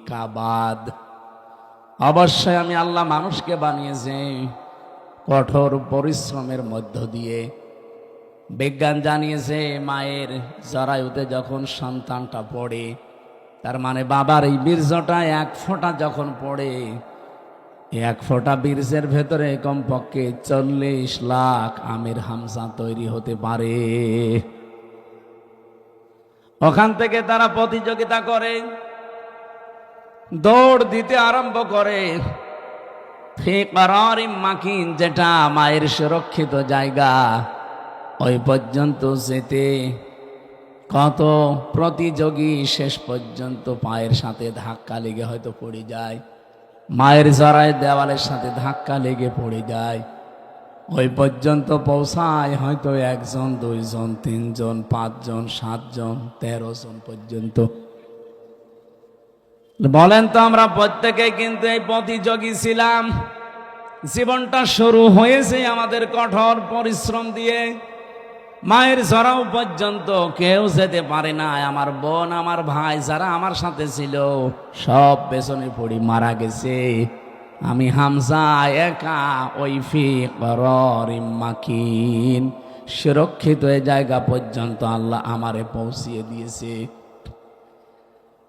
কাবাদ, অবশ্যই আমি আল্লাহ মানুষকে বানিয়েছি কঠোর পরিশ্রমের মধ্য দিয়ে। বিজ্ঞান জানিয়েছে মায়ের জরায়ুতে যখন সন্তানটা পড়ে, তার মানে বাবার এই বীর্যটা 1 ফোঁটা যখন পড়ে, 1 ফোঁটা বীর্যের ভেতরে কমপক্ষে 40 লাখ আমির হামজা তৈরি হতে পারে। ওখান থেকে তারা প্রতিযোগিতা করে, দৌড় দিতে আরম্ভ করে। ফি করারিম মাকিন, যেটা মায়ের সুরক্ষিত জায়গা, ওই পর্যন্ত যেতে কত প্রতিযোগী শেষ পর্যন্ত পায়ের সাথে ধাক্কা লেগে হয়তো পড়ে যায়, মায়ের জরায় দেওয়ালের সাথে ধাক্কা লেগে পড়ে যায়। ওই পর্যন্ত পৌঁছায় হয়তো 1 জন, 2 জন, 3 জন, 5 জন, 7 জন, 13 জন পর্যন্ত। বলেন তো, আমরা প্রত্যেকেই কিন্তু এই প্রতিযোগী ছিলাম। জীবনটা শুরু হয়েছে আমাদের কঠোর পরিশ্রম দিয়ে। মায়ের জরাও পর্যন্ত কেউ যেতে পারে না। আমার বোন, আমার ভাই যারা আমার সাথে ছিল, সব পেছনে পড়ি মারা গেছে। আমি হামজা একা ওই ফি করারিম মাকিন, সুরক্ষিত এই জায়গা পর্যন্ত আল্লাহ আমারে পৌঁছিয়ে দিয়েছে।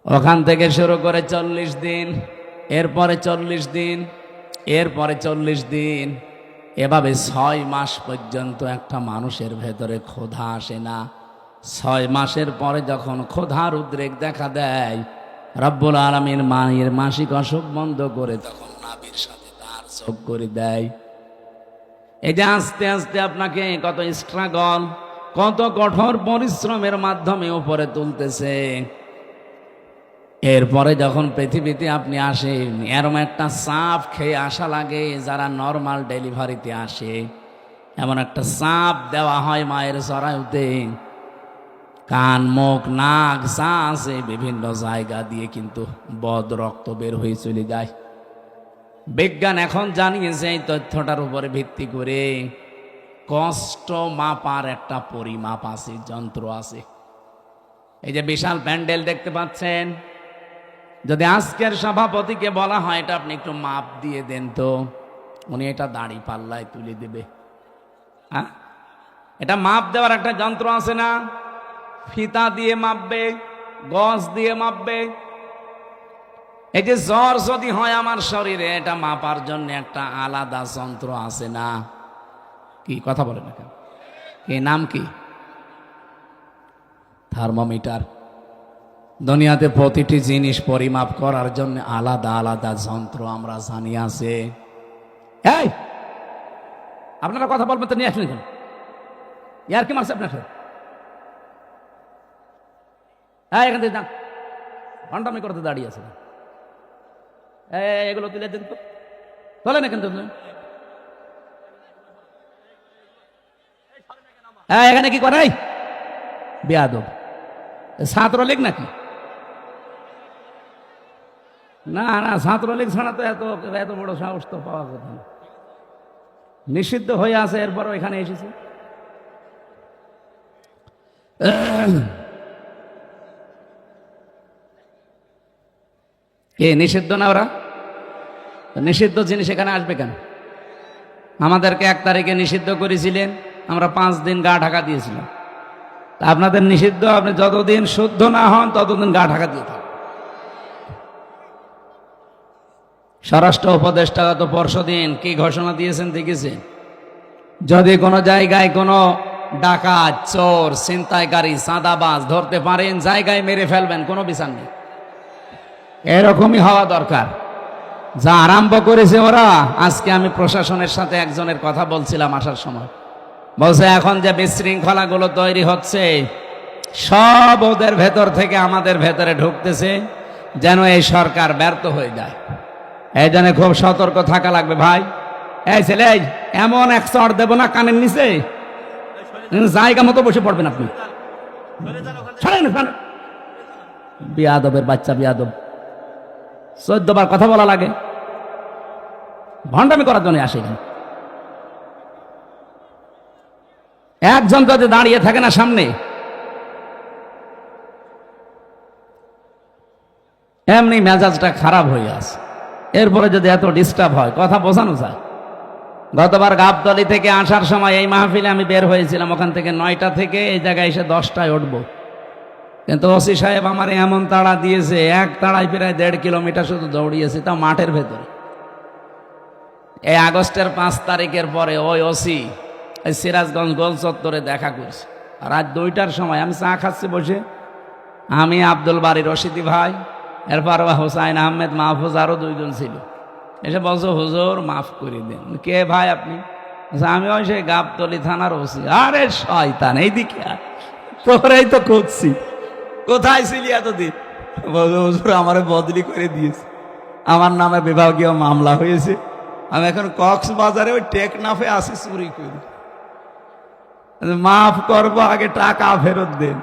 ওখান থেকে শুরু করে 40 দিন, এরপরে 40 দিন, এরপরে 40 দিন, এভাবে 6 মাস পর্যন্ত একটা মানুষের ভেতরে ক্ষুধা আসে না। 6 মাসের পরে যখন ক্ষুধার উদ্রেক দেখা দেয়, রব্বুল আলামিন মায়ের মাসিক অসুখ বন্ধ করে তখন নাভির সাথে তার যোগ করে দেয়। এই যে আস্তে আস্তে আপনাকে কত স্ট্রাগল, কত কঠোর পরিশ্রমের মাধ্যমে উপরে তুলতেছে। এরপরে যখন পৃথিবীতে আপনি আসেন, এরম একটা চাপ খেয়ে আসা লাগে। যারা নর্মাল ডেলিভারিতে আসে, এমন একটা চাপ দেওয়া হয় মায়ের জরায়ুতে, কান, মুখ, নাক যা আছে বিভিন্ন জায়গা দিয়ে কিন্তু বদ রক্ত বের হয়ে চলে যায়। বিজ্ঞান এখন জানিয়েছে এই তথ্যটার উপরে ভিত্তি করে কষ্ট মাপার একটা পরিমাপ আছে, যন্ত্র আছে। এই যে বিশাল প্যান্ডেল দেখতে পাচ্ছেন, যদি আজকের সভাপতিকে বলা হয় এটা আপনি একটু মাপ দিয়ে দেন তো, উনি এটা দাড়ি পাল্লায় তুলে দেবে। হ্যাঁ, এটা মাপ দেওয়ার একটা যন্ত্র আছে না? ফিতা দিয়ে মাপবে, গজ দিয়ে মাপবে। এই যে জ্বর যদি হয় আমার শরীরে, এটা মাপার জন্য একটা আলাদা যন্ত্র আছে না? কি কথা বলে না কেন? কি নাম কি? থার্মোমিটার। দুনিয়াতে প্রতিটি জিনিস পরিমাপ করার জন্য আলাদা আলাদা যন্ত্র আমরা জানি আছে। এই আপনারা কথা বলবেন তো, নিয়ে আসলেন কেন? ইয়ার কি মারছে আপনার সাথে? হ্যাঁ, এখান থেকে যান, ঘন্টামি করতে দাঁড়িয়ে আছে। এগুলো তুলে দিন তো, তোলেন এখান থেকে। হ্যাঁ, এখানে কি করে বেয়াদব? ছাত্রলীগ নাকি? না না, ছাত্রলীগ ছাড়া তো এত এত বড় সাহস তো পাওয়া কথা না। নিষিদ্ধ হয়ে আছে, এরপরও এখানে এসেছে। কে নিষিদ্ধ না? ওরা নিষিদ্ধ জিনিস এখানে আসবে কেন? আমাদেরকে 1 তারিখে নিষিদ্ধ করেছিলেন, আমরা 5 দিন গা ঢাকা দিয়েছিলাম। আপনাদের নিষিদ্ধ, আপনি যতদিন শুদ্ধ না হন ততদিন গা ঢাকা দিয়ে থাকেন। স্বরাষ্ট্র উপদেষ্টা গত পরশুদিন কি ঘোষণা দিয়েছেন দেখেছেন? যদি কোনো জায়গায় কোনো ডাকাত, চোর, ছিনতাইকারী, চাঁদাবাজ ধরতে পারেন, জায়গায় মেরে ফেলবেন, কোনো বিচার নেই। এরকমই হওয়া দরকার। যা আরম্ভ করেছে ওরা, আজকে আমি প্রশাসনের সাথে একজনের কথা বলছিলাম আসার সময়, বলছে এখন যে বিশৃঙ্খলাগুলো তৈরি হচ্ছে সব ওদের ভেতর থেকে আমাদের ভেতরে ঢুকতেছে, যেন এই সরকার ব্যর্থ হয়ে যায়। এই জন্য খুব সতর্ক থাকা লাগবে ভাই। এই ছেলে, এমন এক চড় দেবো না কানের নিচে, জায়গা মতো বসে পড়বেন আপনি। বিয়াদবের বাচ্চা, বিয়াদব। 14 বার কথা বলা লাগে, ভণ্ডামি করার জন্য আসে। একজন যদি দাঁড়িয়ে থাকে না সামনে, এমনি মেজাজটা খারাপ হয়ে আসে। এরপরে যদি এত ডিস্টার্ব হয়, কথা বোঝানো যায়। গতবার গাবতলী থেকে আসার সময় এই মাহফিলে আমি বের হয়েছিলাম, ওখান থেকে 9টা থেকে এই জায়গায় এসে 10টায় উঠবো, কিন্তু ওসি সাহেব আমার এমন তাড়া দিয়েছে, এক তাড়ায় প্রায় 1.5 কিলোমিটার শুধু দৌড়িয়েছি, তাও মাঠের ভেতরে। এই আগস্টের 5 তারিখের পরে ওই ওসি সিরাজগঞ্জ গোল চত্বরে দেখা করছে। রাত 2টার সময় আমি চা খাচ্ছি বসে, আমি, আব্দুল বারী রশিদি ভাই, এরপর হোসাইন আহমেদ, মাহফুজ, আরো 2 জন ছিল। এসে বলছো হুজুর মাফ করে দেন। কে ভাই আপনি? আমি ওই সেই গাবতলী থানার ওসি। আরে শয়তান, এইদিকে তোরাই তো খুঁজছি, কোথায় ছিলি এতদিন? বলছো হুজুর আমারে বদলি করে দিয়েছে, আমার নামে বিভাগীয় মামলা হয়েছে, আমি এখন কক্সবাজারে ওই টেকনাফে আসি চুরি করি, মাফ করবো, আগে টাকা ফেরত দেন।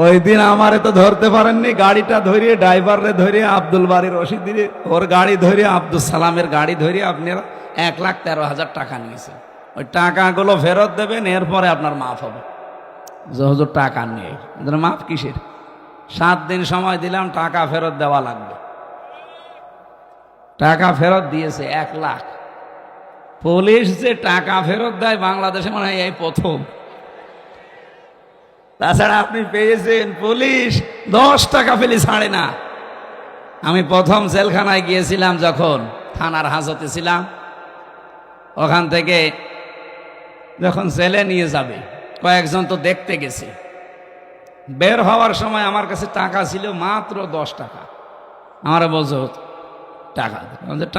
ওই দিন আমারে তো ধরতে পারেননি, গাড়িটা ধরিয়ে, ড্রাইভারে ধরিয়ে, আব্দুল বারী রশিদির ওর গাড়ি ধরিয়ে, আব্দুল সালামের গাড়ি ধরিয়ে আপনারা 1,13,000 টাকা নিয়েছেন। ওই টাকাগুলো ফেরত দেবেন, এরপরে আপনার মাফ হবে। হুজুর টাকা নেই, মাফ কিসের? 7 দিন সময় দিলাম, টাকা ফেরত দেওয়া লাগবে। টাকা ফেরত দিয়েছে 1 লাখ। পুলিশ যে টাকা ফেরত দেয় বাংলাদেশে মনে হয় এই প্রথম। তাছাড়া আপনি পেয়েছেন পুলিশ 10 টাকা ফেলে ছাড়ে না। আমি প্রথম জেলখানায় গিয়েছিলাম যখন থানার হাজতে ছিলাম, ওখান থেকে যখন জেলে নিয়ে যাবে কয়েকজন তো দেখতে গেছে, বের হওয়ার সময় আমার কাছে টাকা ছিল মাত্র 10 টাকা। আমরা বলছো টাকা,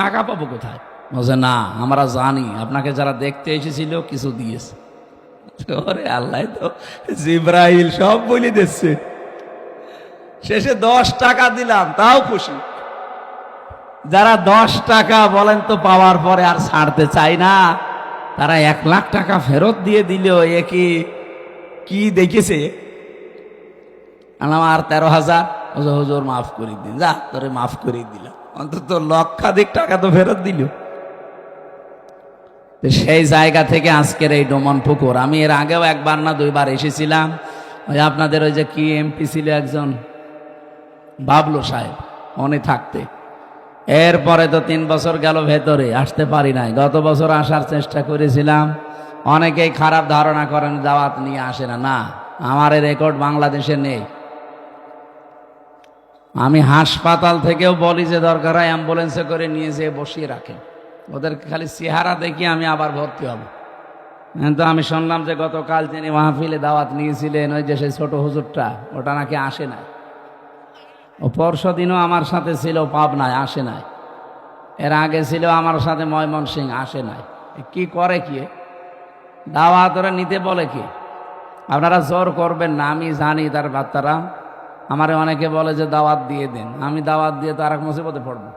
টাকা পাবো কোথায়? বলছে না আমরা জানি আপনাকে যারা দেখতে এসেছিল কিছু দিয়েছে। ওরে আল্লাহ, তো জিব্রাইল সব বলে দিচ্ছে। শেষে 10 টাকা দিলাম, তাও খুশি। যারা 10 টাকা বলেন তো পাওয়ার পরে আর ছাড়তে চাই না, তারা 1 লাখ টাকা ফেরত দিয়ে দিল। এ কি দেখেছে? আমার 13,000 হুজুর মাফ করে দিন। যা তোরে মাফ করে দিলাম, অন্তত লক্ষাধিক টাকা তো ফেরত দিল। সেই জায়গা থেকে আজকের এই ডোমন পুকুর। আমি এর আগেও 1 বার না 2 বার এসেছিলাম। ওই আপনাদের ওই যে কি এমপি ছিল একজন, বাবলু সাহেব, উনি থাকতে। এরপরে তো 3 বছর গেল ভেতরে, আসতে পারি নাই। গত বছর আসার চেষ্টা করেছিলাম। অনেকেই খারাপ ধারণা করেন দাওয়াত নিয়ে আসে না। না, আমার এই রেকর্ড বাংলাদেশে নেই। আমি হাসপাতাল থেকেও বলি যে দরকার হয় অ্যাম্বুলেন্সে করে নিয়ে যেয়ে বসিয়ে রাখেন, ওদেরকে খালি চেহারা দেখি আমি আবার ভর্তি হব। কিন্তু আমি শুনলাম যে গতকাল যিনি মাহফিলে দাওয়াত নিয়েছিলেন, ওই যে সেই ছোট হুজুরটা, ওটা নাকি আসে নাই। ও পরশুদিনও আমার সাথে ছিল পাবনায়, আসে নাই। এর আগে ছিল আমার সাথে ময়মনসিংহ, আসে নাই। কি করে কি দাওয়াত ওরা নিতে বলে কি? আপনারা জোর করবেন না, আমি জানি তার বাচ্চারা আমারে অনেকে বলে যে দাওয়াত দিয়ে দেন। আমি দাওয়াত দিয়ে তো আর এক মুসিবতে পড়বো,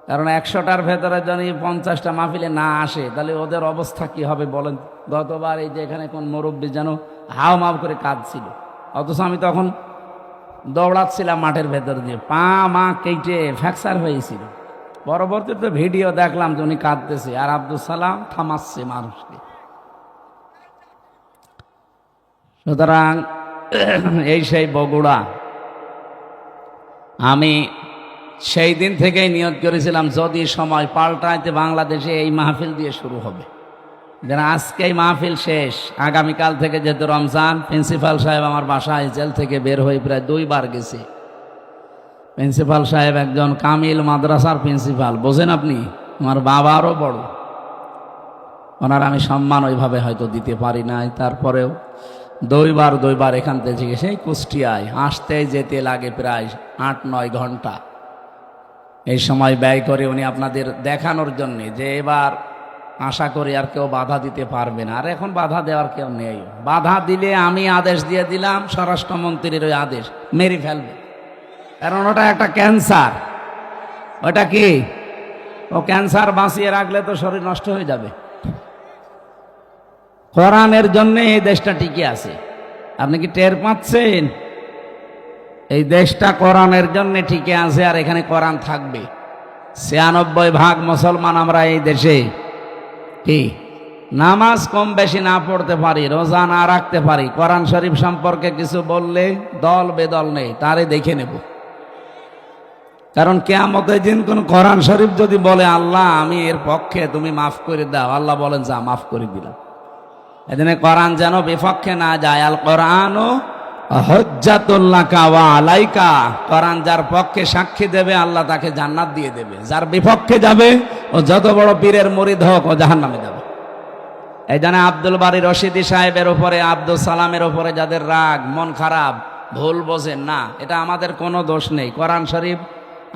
কারণ 100টার ভেতরে যদি 50টা মাহফিলে না আসে তাহলে ওদের অবস্থা কি হবে বলেন। গতবার এই যে এখানে কোন মুরব্বী যেন হাও মাও করে কাঁদছিল, অথচ আমি তখন দৌড়াচ্ছিলাম মাঠের ভেতর দিয়ে, পা মা কেটে ফ্র্যাকচার হয়েছিল। পরবর্তীতে ভিডিও দেখলাম যে উনি কাঁদতেছে আর আব্দুল সালাম থামাচ্ছে মানুষকে। সুতরাং এই সেই বগুড়া, আমি সেই দিন থেকেই নিয়ত করেছিলাম যদি সময় পাল্টাইতে বাংলাদেশে এই মাহফিল দিয়ে শুরু হবে। যেন আজকে এই মাহফিল শেষ, আগামীকাল থেকে যেহেতু রমজান, প্রিন্সিপাল সাহেব আমার বাসায় জেল থেকে বের হয়ে প্রায় 2 বার গেছে। প্রিন্সিপাল সাহেব একজন কামিল মাদ্রাসার প্রিন্সিপাল, বোঝেন আপনি, আমার বাবারও বড়। ওনার আমি সম্মান ওইভাবে হয়তো দিতে পারি নাই, তারপরেও 2 বার এখান থেকে সেই কুষ্টিয়ায় আসতে যেতে লাগে প্রায় 8-9 ঘন্টা। এই সময় ব্যয় করে উনি আপনাদের দেখানোর জন্যে যে এবার আশা করি আর কেউ বাধা দিতে পারবে না। আর এখন বাধা দেওয়ার কেউ নেই, বাধা দিলে আমি আদেশ দিয়ে দিলাম, স্বরাষ্ট্রমন্ত্রীর ওই আদেশ মেরে ফেলবে, কারণ ওটা একটা ক্যান্সার। ওটা কি? ও ক্যান্সার বাঁচিয়ে রাখলে তো শরীর নষ্ট হয়ে যাবে। কোরআনের জন্য এই দেশটা টিকে আছে, আপনি কি টের পাচ্ছেন? এই দেশটা কোরআনের জন্য টিকে আছে, আর এখানে কোরআন থাকবে। 96% মুসলমান আমরা এই দেশে। কি নামাজ কম বেশি না পড়তে পারি, রোজা না রাখতে পারি, কোরআন শরীফ সম্পর্কে কিছু বললে দল বেদল নেই, তারে দেখে নেব। কারণ কিয়ামতের দিন কোন কোরআন শরীফ যদি বলে আল্লাহ আমি এর পক্ষে, তুমি মাফ করে দাও, আল্লাহ বলেন যা মাফ করে দিলাম। এদিন কোরআন যেন বিপক্ষে না যায়। আল কোরআন হুজ্জাতুল্লাকা ওয়া আলাইকা, কোরআন যার পক্ষে সাক্ষী দেবে আল্লাহ তাকে জান্নাত দিয়ে দেবে, যার বিপক্ষে যাবে ও যত বড় পীরের মুরিদ হোক ও জাহান্নামে যাবে। এই জন্য আব্দুল বারী রশিদি সাহেবের উপরে, আব্দুল সালামের উপরে যাদের রাগ, মন খারাপ, ভুল বোঝেন না, এটা আমাদের কোনো দোষ নেই। কোরআন শরীফ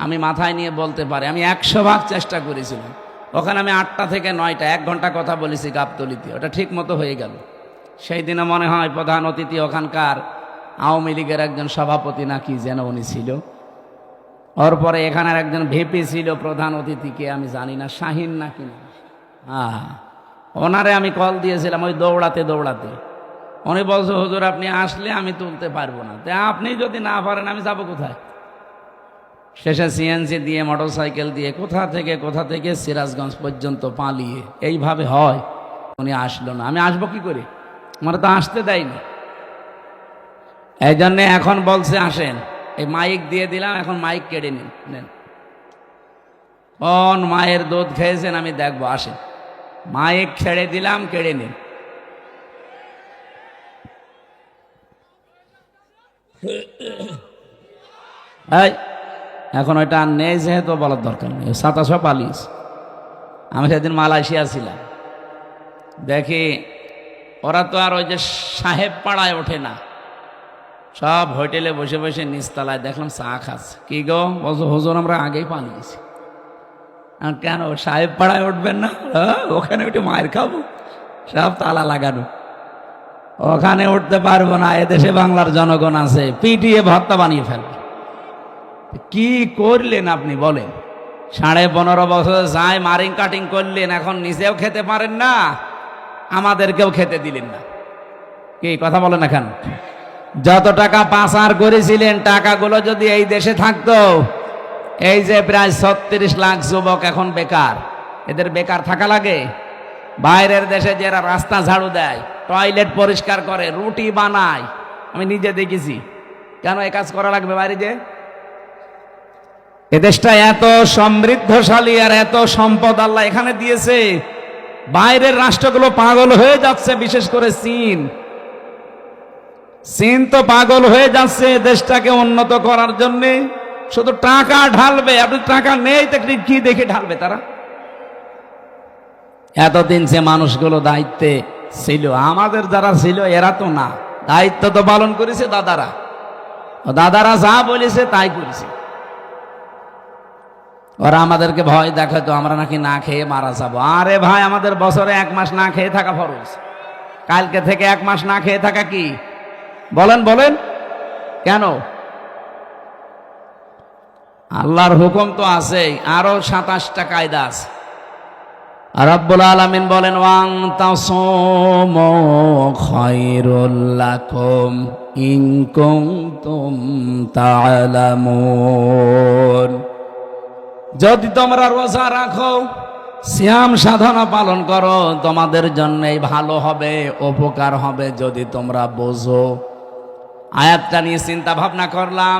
আমি মাথায় নিয়ে বলতে পারি, আমি 100 ভাগ চেষ্টা করেছিলাম। ওখানে আমি 8টা থেকে 9টা 1 ঘন্টা কথা বলেছি গাবতলিতে, ওটা ঠিক মতো হয়ে গেল। সেই দিনে মনে হয় প্রধান অতিথি ওখানকার আওয়ামী লীগের একজন সভাপতি নাকি যেন উনি ছিল। ওর পরে এখানের একজন ভিপি ছিল প্রধান অতিথিকে আমি জানি না, শাহিন নাকি না, হ্যাঁ, ওনারে আমি কল দিয়েছিলাম ওই দৌড়াতে। উনি বলছে হুজুর আপনি আসলে আমি তুলতে পারবো না, তা আপনি যদি না পারেন আমি যাবো কোথায়? শেষে সিএনজি দিয়ে, মোটরসাইকেল দিয়ে কোথা থেকে সিরাজগঞ্জ পর্যন্ত পালিয়ে, এইভাবে হয়। উনি আসলো না, আমি আসবো কি করে? আমার তো আসতে দেয়নি। এই জন্যে এখন বলছে আসেন, এই মাইক দিয়ে দিলাম, এখন মাইক কেড়ে নেন। কোন মায়ের দুধ খেয়েছেন আমি দেখবো, আসেন। মাইক ছেড়ে দিলাম, কেড়ে নিন। এখন ওইটা আর নেই, যেহেতু বলার দরকার নেই, 27 পালিশ। আমি সেদিন মালয়েশিয়া ছিলাম, দেখি ওরা তো আর ওই যে সাহেব পাড়ায় ওঠে না, সব হোটেলে বসে বসে নিচতলায় দেখলাম চা খাচ্ছে। কি গো? বলছো হুজুর আমরা আগেই পালিয়েছি। কেন সাহেব পাড়ায় উঠবেন না? ওখানে উঠে মায়ের খাবো, সব তালা লাগানো, ওখানে উঠতে পারবো না। এদেশে বাংলার জনগণ আছে, পিটিয়ে ভর্তা বানিয়ে ফেলবে। কি করলেন আপনি বলেন? 15.5 বছর যায় মারিং কাটিং করলেন, এখন নিজেও খেতে পারেন না, আমাদেরকেও খেতে দিলেন না। কি কথা বলেন? এখন যত টাকা পাচার করেছিলেন, টাকাগুলো যদি এই দেশে থাকতো, এই যে প্রায় 36 লাখ যুবক এখন বেকার, এদের বেকার থাকা লাগে? বাইরের দেশে যারা রাস্তা ঝাড়ু দেয়, টয়লেট পরিষ্কার করে, রুটি বানায়, আমি নিজে দেখেছি। কেন এই কাজ করা লাগবে বাইরে? যে এদেশটা এত সমৃদ্ধশালী আর এত সম্পদ আল্লাহ এখানে দিয়েছে, বাইরের রাষ্ট্রগুলো পাগল হয়ে যাচ্ছে, বিশেষ করে চীন তো পাগল হয়ে যাচ্ছে দেশটাকে উন্নত করার জন্য, শুধু টাকা ঢালবে। আপনি টাকা নেই তো কি দেখে ঢালবে তারা? এতদিন যে মানুষগুলো দায়িত্বে ছিল, আমাদের যারা ছিল এরা তো না, দায়িত্ব তো পালন করেছে দাদারা যা বলেছে তাই করেছে। ওরা আমাদেরকে ভয় দেখাতো আমরা নাকি না খেয়ে মারা যাবো। আরে ভাই, আমাদের বছরে 1 মাস না খেয়ে থাকা ফরজ। কালকে থেকে 1 মাস না খেয়ে থাকা কি? বলেন বলেন, কেন? আল্লাহর হুকুম তো আছেই, আরো 27টা কায়দা আছে। রব্বুল আলামিন বলেন ওয়াং তাসুমু খায়রুল লাকুম ইন কুনতুম তা'লামুন। যদি তোমরা রোজা রাখো, সিয়াম সাধনা পালন করো, তোমাদের জন্যই ভালো হবে, উপকার হবে যদি তোমরা বোঝো। আয়াতটা নিয়ে চিন্তা ভাবনা করলাম,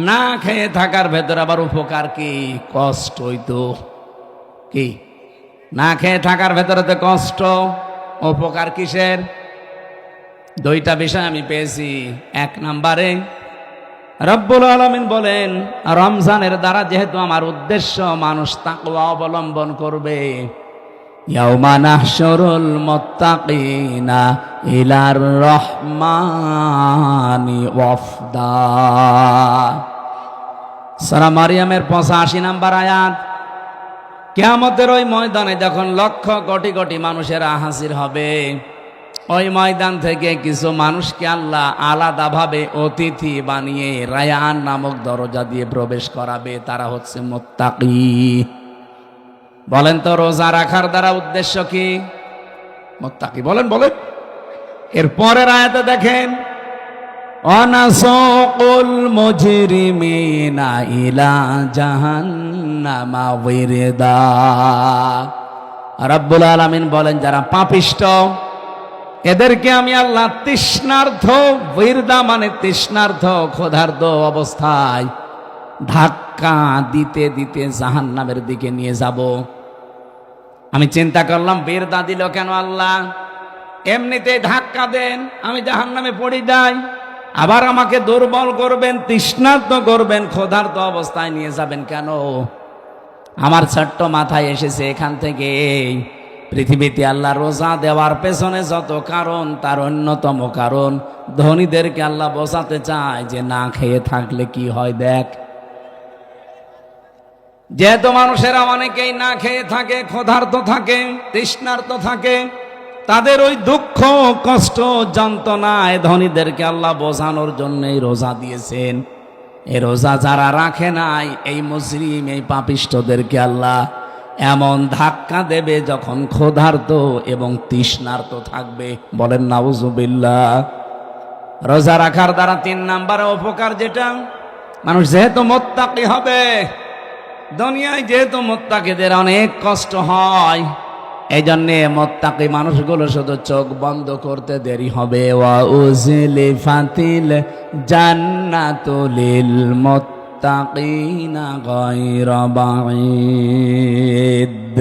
না খেয়ে থাকার ভেতর আবার উপকার কি? কষ্টই তো। কি? না খেয়ে থাকার ভেতরে তো কষ্ট, উপকার কিসের? 2টা বিষয় আমি পেয়েছি। 1 নম্বরে রব্বুল আলামিন বলেন রমজানের দ্বারা যেহেতু আমার উদ্দেশ্য মানুষ তাকওয়া অবলম্বন করবে, ইয়াউমা নাহশুরুল মুত্তাকিনা ইলার রহমানি ওয়াফদা। সূরা মারইয়ামের 85 নম্বর আয়াত। কিয়ামতের ওই ময়দানে যখন লক্ষ কোটি কোটি মানুষেরা হাজির হবে, ওই ময়দান থেকে কিছু মানুষকে আল্লাহ আলাদাভাবে অতিথি বানিয়ে রায়ান নামক দরজা দিয়ে প্রবেশ করাবে। তারা হচ্ছে মুত্তাকি। বলেন তো রোজা রাখার দ্বারা উদ্দেশ্য কি? মুত্তাকি। বলেন বলেন। এর পরের আয়াতে দেখেন অনাসুকুল মুজরিমিনা ইলা জাহান্নামা ওয়িরদা। রব্বুল আলামিন বলেন যারা পাপিষ্ঠ এদেরকে আমি আল্লাহ তৃষ্ণার্থ, ওয়িরদা মানে তৃষ্ণার্থ, ক্ষুধার্ত অবস্থায় ধাক্কা দিতে দিতে জাহান্নামের দিকে নিয়ে যাব। আমি চিন্তা করলাম ওয়িরদা দিল কেন আল্লাহ? এমনিতে ধাক্কা দেন, আমি জাহান্নামে পড়ে যাই, আবার আমাকে দুর্বল করবেন, তৃষ্ণার্ত করবেন, ক্ষুধার্ত অবস্থায় নিয়ে যাবেন কেন? আমার ছোট্ট মাথায় এসেছে এখান থেকে পৃথিবীতে আল্লাহ রোজা দেওয়ার পেছনে যত কারণ, তার অন্যতম কারণ ধনীদেরকে আল্লাহ বোঝাতে চায় যে না খেয়ে থাকলে কি হয় দেখ। যেহেতু মানুষেরা অনেকেই না খেয়ে থাকে, ক্ষুধার্ত থাকে, তৃষ্ণার্ত থাকে, তাদের ওই দুঃখ, কষ্ট, যন্ত্রণায় ধনীদেরকে আল্লাহ বোঝানোর জন্যই রোজা দিয়েছেন। এই রোজা যারা রাখে নাই, এই মুজরিম, এই পাপিষ্ঠদেরকে আল্লাহ এমন ধাক্কা দেবে যখন ক্ষুধার্ত এবং তৃষ্ণার্ত থাকবে। বলেন নাউজুবিল্লাহ। রোজা রাখার দ্বারা 3 নম্বরে উপকার যেটা, মানুষ যেহেতু মুত্তাকি হবে, দুনিয়ায় যেহেতু মুত্তাকিদের অনেক কষ্ট হয়, এই জন্যে মুত্তাকি মানুষগুলো শুধু চোখ বন্ধ করতে দেরি হবে। ওয়া উজলিফাতিল জান্নাতু লিল মুত্তাকিনা গায়রা বাঈদ।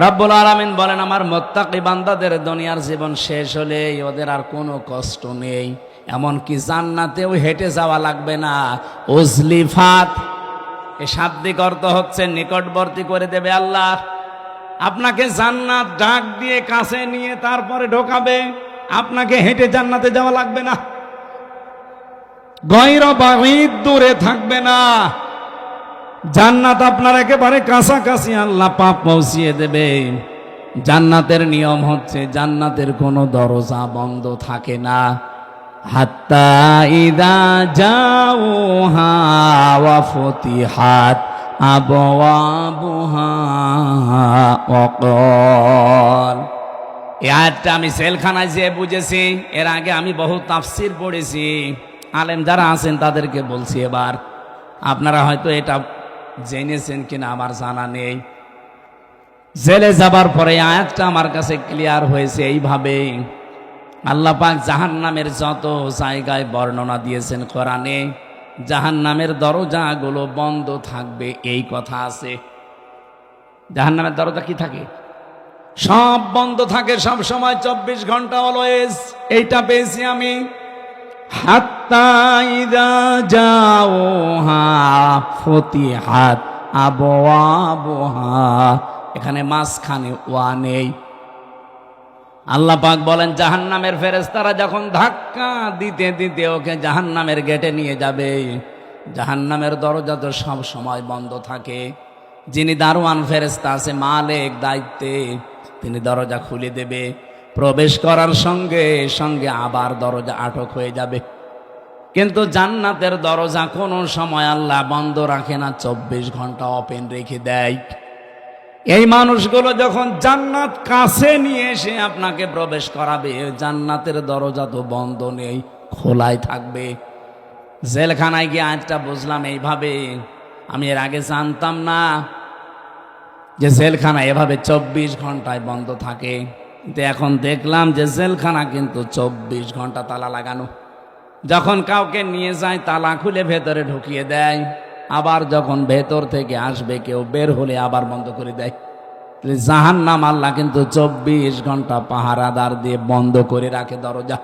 রব্বুল আলামিন বলেন আমার মুত্তাকি বান্দাদের দুনিয়ার জীবন শেষ হলে ওদের আর কোনো কষ্ট নেই, এমনকি জান্নাতেও হেঁটে যাওয়া লাগবে না। উজলিফাত এই শাব্দিক অর্থ হচ্ছে নিকটবর্তী করে দেবে আল্লাহ। আপনাকে জান্নাত ডাক দিয়ে কাছে নিয়ে তারপরে ঢোকাবে, আপনাকে হেঁটে জান্নাতে যাওয়া লাগবে না। গায়রা বাঈদ, দূরে থাকবে না। জান্নাত আপনার একেবারে কাছাকাছি আল্লাহ পাক পৌঁছিয়ে দেবে। জান্নাতের নিয়ম হচ্ছে জান্নাতের কোনো দরজা বন্ধ থাকে না। হাত্তা ইদা জাউহা ওয়া ফুতিহাত আবওয়াবুহা ওয়াকাল। এই আয়াতটা আমি সেলখানায় যেয়ে বুঝেছি। এর আগে আমি বহু তাফসির পড়েছি, আলেম যারা আছেন তাদেরকে বলছি। এবার আপনারা হয়তো এটা জেনেছেন কিনা আমার জানা নেই। জেলে যাবার পরে আয়াতটা আমার কাছে ক্লিয়ার হয়েছে এইভাবে, আল্লাহ পাক জাহান্নামের যত জায়গায় বর্ণনা দিয়েছেন কোরআনে, জাহান্নামের দরজাগুলো বন্ধ থাকবে এই কথা আছে। জাহান্নামের দরজা কি থাকে? সব বন্ধ থাকে সব সময়, 24 ঘন্টা অলওয়েজ। এইটা পেয়েছি আমি। হাত্তা ইযা জাউহা ফুতিহাত আবওয়াবুহা, এখানে মাঝখানে ওয়া নেই। আল্লাহ পাক বলেন জাহান্নামের ফেরেশতারা যখন ধাক্কা দিতে দিতে ওকে জাহান্নামের গেটে নিয়ে যাবে, জাহান্নামের দরজা তো সব সময় বন্ধ থাকে। যিনি দারোয়ান ফেরেশতা আছে, মালিক দায়িত্বে, তিনি দরজা খুলে দেবে। প্রবেশ করার সঙ্গে সঙ্গে আবার দরজা আটক হয়ে যাবে। কিন্তু জান্নাতের দরজা কোনো সময় আল্লাহ বন্ধ রাখে না, 24 ঘন্টা ওপেন রেখে দেয়। এই মানুষগুলো যখন জান্নাত কাছে নিয়ে এসে আপনাকে প্রবেশ করাবে, জান্নাতের দরজা তো বন্ধ নেই, খোলাই থাকবে। জেলখানায় গিয়ে আজটা বুঝলাম এইভাবে, আমি এর আগে জানতাম না যে জেলখানা এভাবে 24 ঘন্টায় বন্ধ থাকে। কিন্তু এখন দেখলাম যে জেলখানা কিন্তু 24 ঘন্টা তালা লাগানো। যখন কাউকে নিয়ে যায় তালা খুলে ভেতরে ঢুকিয়ে দেয়, আবার যখন ভেতর থেকে আসবে কেউ বের হলে আবার বন্ধ করে দেয়। জাহান্নাম আল্লাহ কিন্তু 24 ঘন্টা পাহারাদার দিয়ে বন্ধ করে রাখে দরজা।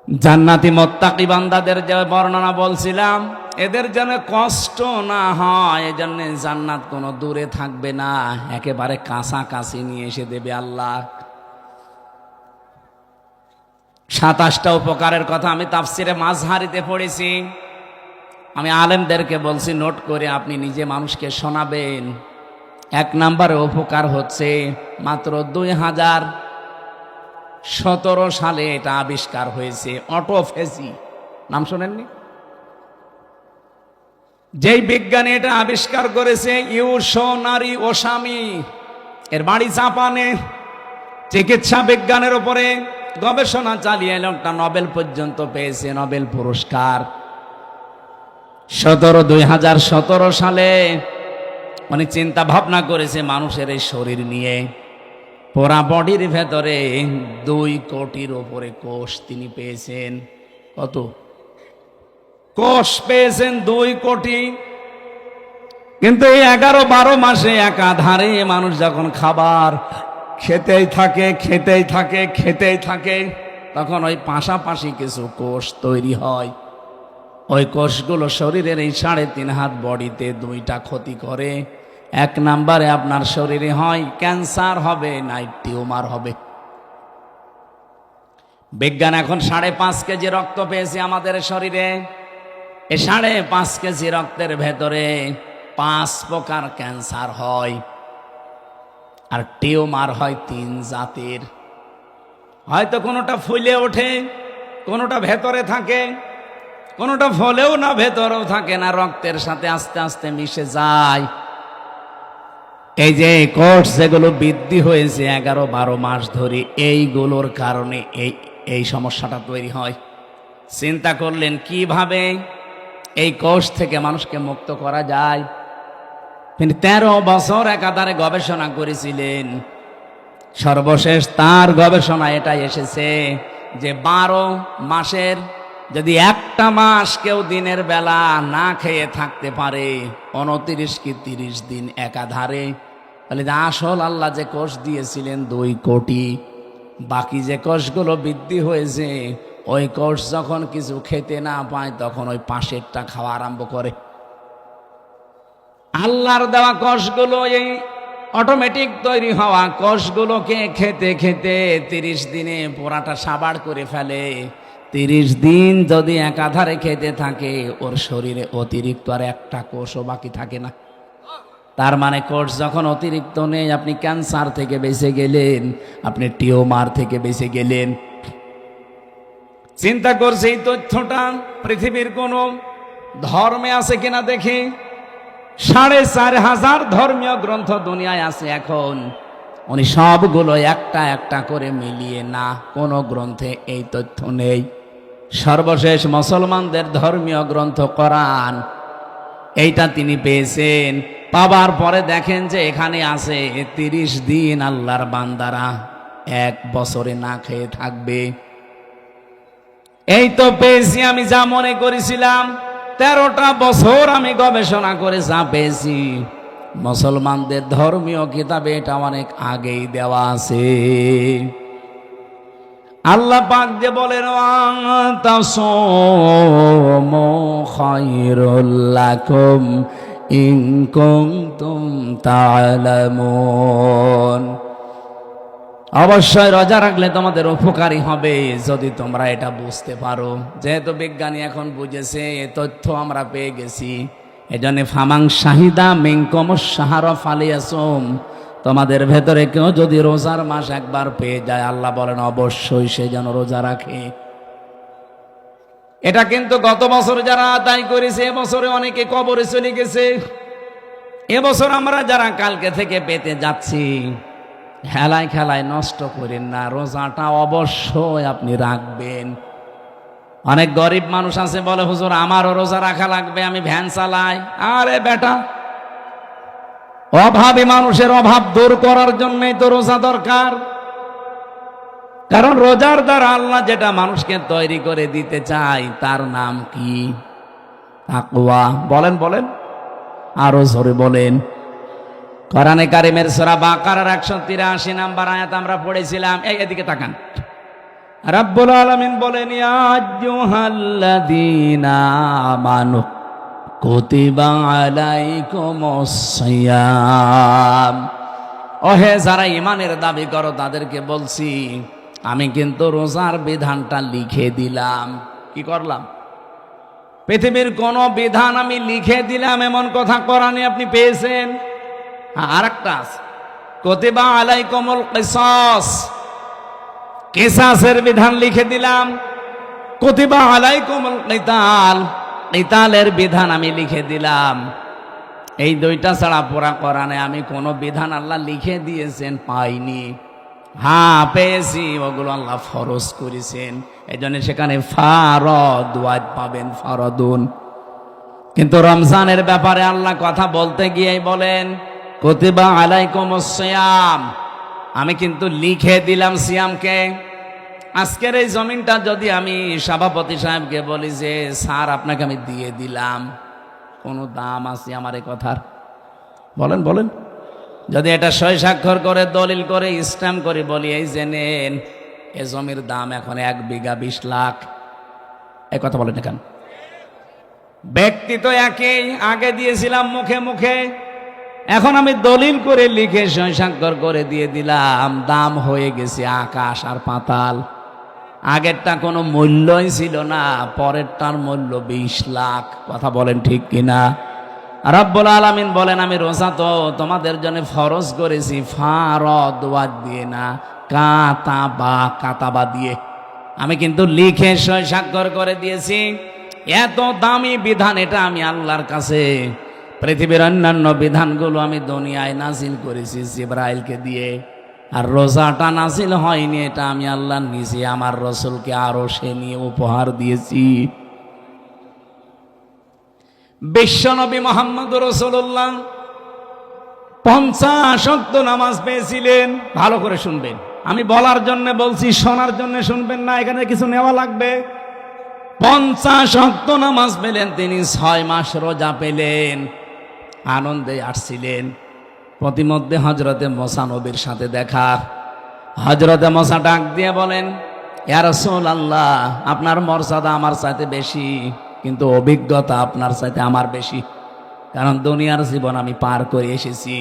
জান্নাতি মুত্তাকি বান্দাদের যে বর্ণনা বলছিলাম, এদের যেন কষ্ট না হয় এজন্য জান্নাত কোনো দূরে থাকবে না, একেবারে কাছাকাছি নিয়ে এসে দেবে আল্লাহ। 27টা উপকারের কথা আমি তাফসিরে মাযহারিতে পড়েছি। আমি আলেমদেরকে বলছি নোট করে আপনি নিজে মানুষকে শোনাবেন। 1 নম্বরে উপকার হচ্ছে মাত্র 2017 সালে এটা আবিষ্কার হয়েছে, অটোফেজি। নাম শোনেননি? যেই বিজ্ঞানী এটা আবিষ্কার করেছে ইউশোনারি ওসামি, এর বাড়ি জাপানে। চিকিৎসা বিজ্ঞানের উপরে গবেষণা চালিয়ে লোকটা নোবেল পর্যন্ত পেয়েছে, নোবেল পুরস্কার। 2017 সালে উনি চিন্তা ভাবনা করেছে মানুষের এই শরীর নিয়ে। পুরা বডির ভেতরে 2 কোটির উপরে কোষ তিনি পেয়েছেন। কত কোষ পেয়েছেন? 2 কোটি। কিন্তু এই 11-12 মাসে একাধারে মানুষ যখন খাবার খেতেই থাকে, তখন ওই পাশাপাশি কিছু কোষ তৈরি হয়। ওই কোষগুলো শরীরের এই 3.5 হাত বডিতে 2টা ক্ষতি করে। 1 নম্বরে আপনার শরীরে হয় ক্যান্সার হবে, নাই টিউমার হবে। বিজ্ঞান এখন 5.5 কেজি রক্ত পেয়েছে আমাদের শরীরে। এই 5.5 কেজি রক্তের ভেতরে 5 প্রকার ক্যান্সার হয়, আর টিউমার হয় 3 জাতের। হয়তো কোনোটা ফুলে ওঠে, কোনোটা ভেতরে থাকে, কোনোটা ফলেও না ভেতরেও থাকে না, রক্তের সাথে আস্তে আস্তে মিশে যায়। এই যে কোষ যেগুলো বৃদ্ধি হয়েছে 11-12 মাস ধরে, এইগুলোর কারণে এই সমস্যাটা তৈরি হয়। চিন্তা করলেন কিভাবে এই কোষ থেকে মানুষকে মুক্ত করা যায়। তিনি 13 বছর একাধারে গবেষণা করেছিলেন। সর্বশেষ তার গবেষণা এটাই এসেছে যে 12 মাসের যদি একটা মাস কেউ দিনের বেলা না খেয়ে থাকতে পারে, 29 কি 30 দিন একাধারে, তাহলে আসল আল্লাহ যে কোষ দিয়েছিলেন 2 কোটি, বাকি যে কোষগুলো বৃদ্ধি হয়েছে ওই কোষ যখন কিছু খেতে না পায় তখন ওই পাশেরটা খাওয়া আরম্ভ করে। আল্লাহর দেওয়া কোষগুলো, এই অটোমেটিক তৈরি হওয়া কোষগুলোকে খেতে খেতে 30 দিনে পোড়াটা সাবাড় করে ফেলে। 30 দিন যদি একাধারে খেতে থাকে, ওর শরীরে অতিরিক্ত আর একটা কোষও বাকি থাকে না। তার মানে কোষ যখন অতিরিক্ত নেই, আপনি ক্যান্সার থেকে বেঁচে গেলেন, আপনি টিউমার থেকে বেঁচে গেলেন। চিন্তা করছে এই তথ্যটা পৃথিবীর কোন ধর্মে আছে কিনা দেখি। 4,500 ধর্মীয় গ্রন্থ দুনিয়ায় আছে এখন। উনি সবগুলো একটা একটা করে মিলিয়ে না, কোন গ্রন্থে এই তথ্য নেই। সর্বশেষ মুসলমানদের ধর্মীয় গ্রন্থ কোরআন, এইটা তিনি পেয়েছেন। পাবার পরে দেখেন যে এখানে আছে 30 দিন আল্লাহর বান্দারা 1 বছরে না খেয়ে থাকবে। এই তো পেয়েছি আমি যা মনে করেছিলাম। 13টা বছর আমি গবেষণা করে যা পেয়েছি, মুসলমানদের ধর্মীয় কিতাবে এটা অনেক আগেই দেওয়া আছে। আল্লাহ পাক যে বলেন তাসামু খায়রুল লাকুম ইন কুনতুম তা'লামুন, অবশ্যই রোজা রাখলে তোমাদের উপকারী হবে যদি তোমরা এটা বুঝতে পারো। যেহেতু বিজ্ঞানী এখন বুঝেছে, তথ্য আমরা পেয়ে গেছি, এজন্য ফামাং শাহিদা মিনকুমুশ শাহরা ফালিয়াসুম, তোমাদের ভেতরে কেউ যদি রোজার মাস একবার পেয়ে যায়, আল্লাহ বলেন অবশ্যই সে যেন রোজা রাখে। এটা কিন্তু গত বছর যারা আদায় করেছে, এবছরে অনেকে কবরে চলে গেছে। এবছর আমরা যারা কালকে থেকে পেতে যাচ্ছি, হেলায় খেলায় নষ্ট করেন না, রোজাটা অবশ্যই আপনি রাখবেন। অনেক গরিব মানুষ আছে বলে, হুজুর আমারও রোজা রাখা লাগবে, আমি ভ্যান চালাই। আরে বেটা, অভাবী মানুষের অভাব দূর করার জন্যই তো রোজা দরকার। কারণ রোজার দ্বারা আল্লাহ যেটা মানুষকে তৈরি করে দিতে চায় তার নাম কি? তাকওয়া। বলেন বলেন, আরো জোরে বলেন। কোরআনে কারিমের সূরা বাকারার 183 নম্বর আয়াত আমরা পড়েছিলাম। এদিকে তাকান। রাব্বুল আলামিন বলেন, ইয়া আইয়ুহাল্লাযীনা আমানু কুতিবা আলাইকুমুস সিয়াম। ওহে যারা ঈমানের দাবি করো তাদেরকে বলছি, আমি কিন্তু রোজার বিধানটা লিখে দিলাম। কি করলাম? পৃথিবীর কোন বিধান আমি লিখে দিলাম এমন কথা কোরআনে আপনি পেয়েছেন? আরেকটা আছে, কুতিবা আলাইকুমুল কিসাস, কিসাসের বিধান লিখে দিলাম। কুতিবা আলাইকুমুল কিতাল, কিতালের বিধান আমি লিখে দিলাম। এই দুইটা ছাড়া পুরা কোরআনে আমি কোনো বিধান আল্লাহ লিখে দিয়েছেন পাইনি। হ্যাঁ পেয়েছি, ওগুলো আল্লাহ ফরজ করেছেন। এই জন্য সেখানে ফারদ ওয়াজ পাবেন, ফারদুন। কিন্তু রমজানের ব্যাপারে আল্লাহ কথা বলতে গিয়েই বলেন কুতিবা আলাইকুমুস সিয়াম, আমি কিন্তু লিখে দিলাম সিয়ামকে। আজকের এই জমিনটা যদি আমি সভাপতি সাহেবকে বলি যে স্যার আপনাকে আমি দিয়ে দিলাম, কোনো দাম আছে আমার এই কথার? বলেন বলেন। যদি এটা সই স্বাক্ষর করে দলিল করে স্ট্যাম্প করে বলি এই যে নেন, এ জমির দাম এখন 1 বিঘা 20 লাখ, এই কথা বলেন না কেন? ব্যক্তি তো একই, আগে দিয়েছিলাম মুখে মুখে, এখন আমি দলিল করে লিখে সই স্বাক্ষর করে দিয়ে দিলাম, দাম হয়ে গেছে আকাশ আর পাতাল। আগেরটা কোনো মূল্যই ছিল না, পরেরটার মূল্য 20 লাখ। কথা বলেন ঠিক কিনা? রব্বুল আলামিন বলেন আমি রোজা তো তোমাদের জন্য ফরজ করেছি ফারদ ওয়াজ দিয়ে না, কাতাবা দিয়ে। আমি কিন্তু লিখে সই স্বাক্ষর করে দিয়েছি। এত দামি বিধান এটা আমি আল্লাহর কাছে। পৃথিবীর অন্যান্য বিধানগুলো আমি দুনিয়ায় নাজিল করেছি জিবরাইলকে দিয়ে, আর রোজাটা নাজিল হয়নি, এটা আমি আল্লাহ নিজে আমার রসুলকে আরশে নিয়ে উপহার দিয়েছি। বিশ্বনবী মুহাম্মদ রাসূলুল্লাহ 50 ওয়াক্ত নামাজ পেয়েছিলেন। ভালো করে শুনবেন, আমি বলার জন্য বলছি, শোনার জন্য শুনবেন না, এখানে কিছু নেওয়া লাগবে। 50 ওয়াক্ত নামাজ পেলেন তিনি, 6 মাস রোজা পেলেন, আনন্দে আসছিলেন। প্রতিমধ্যে হযরতে মুসা নবীর সাথে দেখা। হযরতে মুসা ডাক দিয়ে বলেন, ইয়া রাসূলুল্লাহ, আপনার মর্যাদা আমার চাইতে বেশি, কিন্তু অভিজ্ঞতা আপনার চাইতে আমার বেশি, কারণ দুনিয়ার জীবন আমি পার করে এসেছি।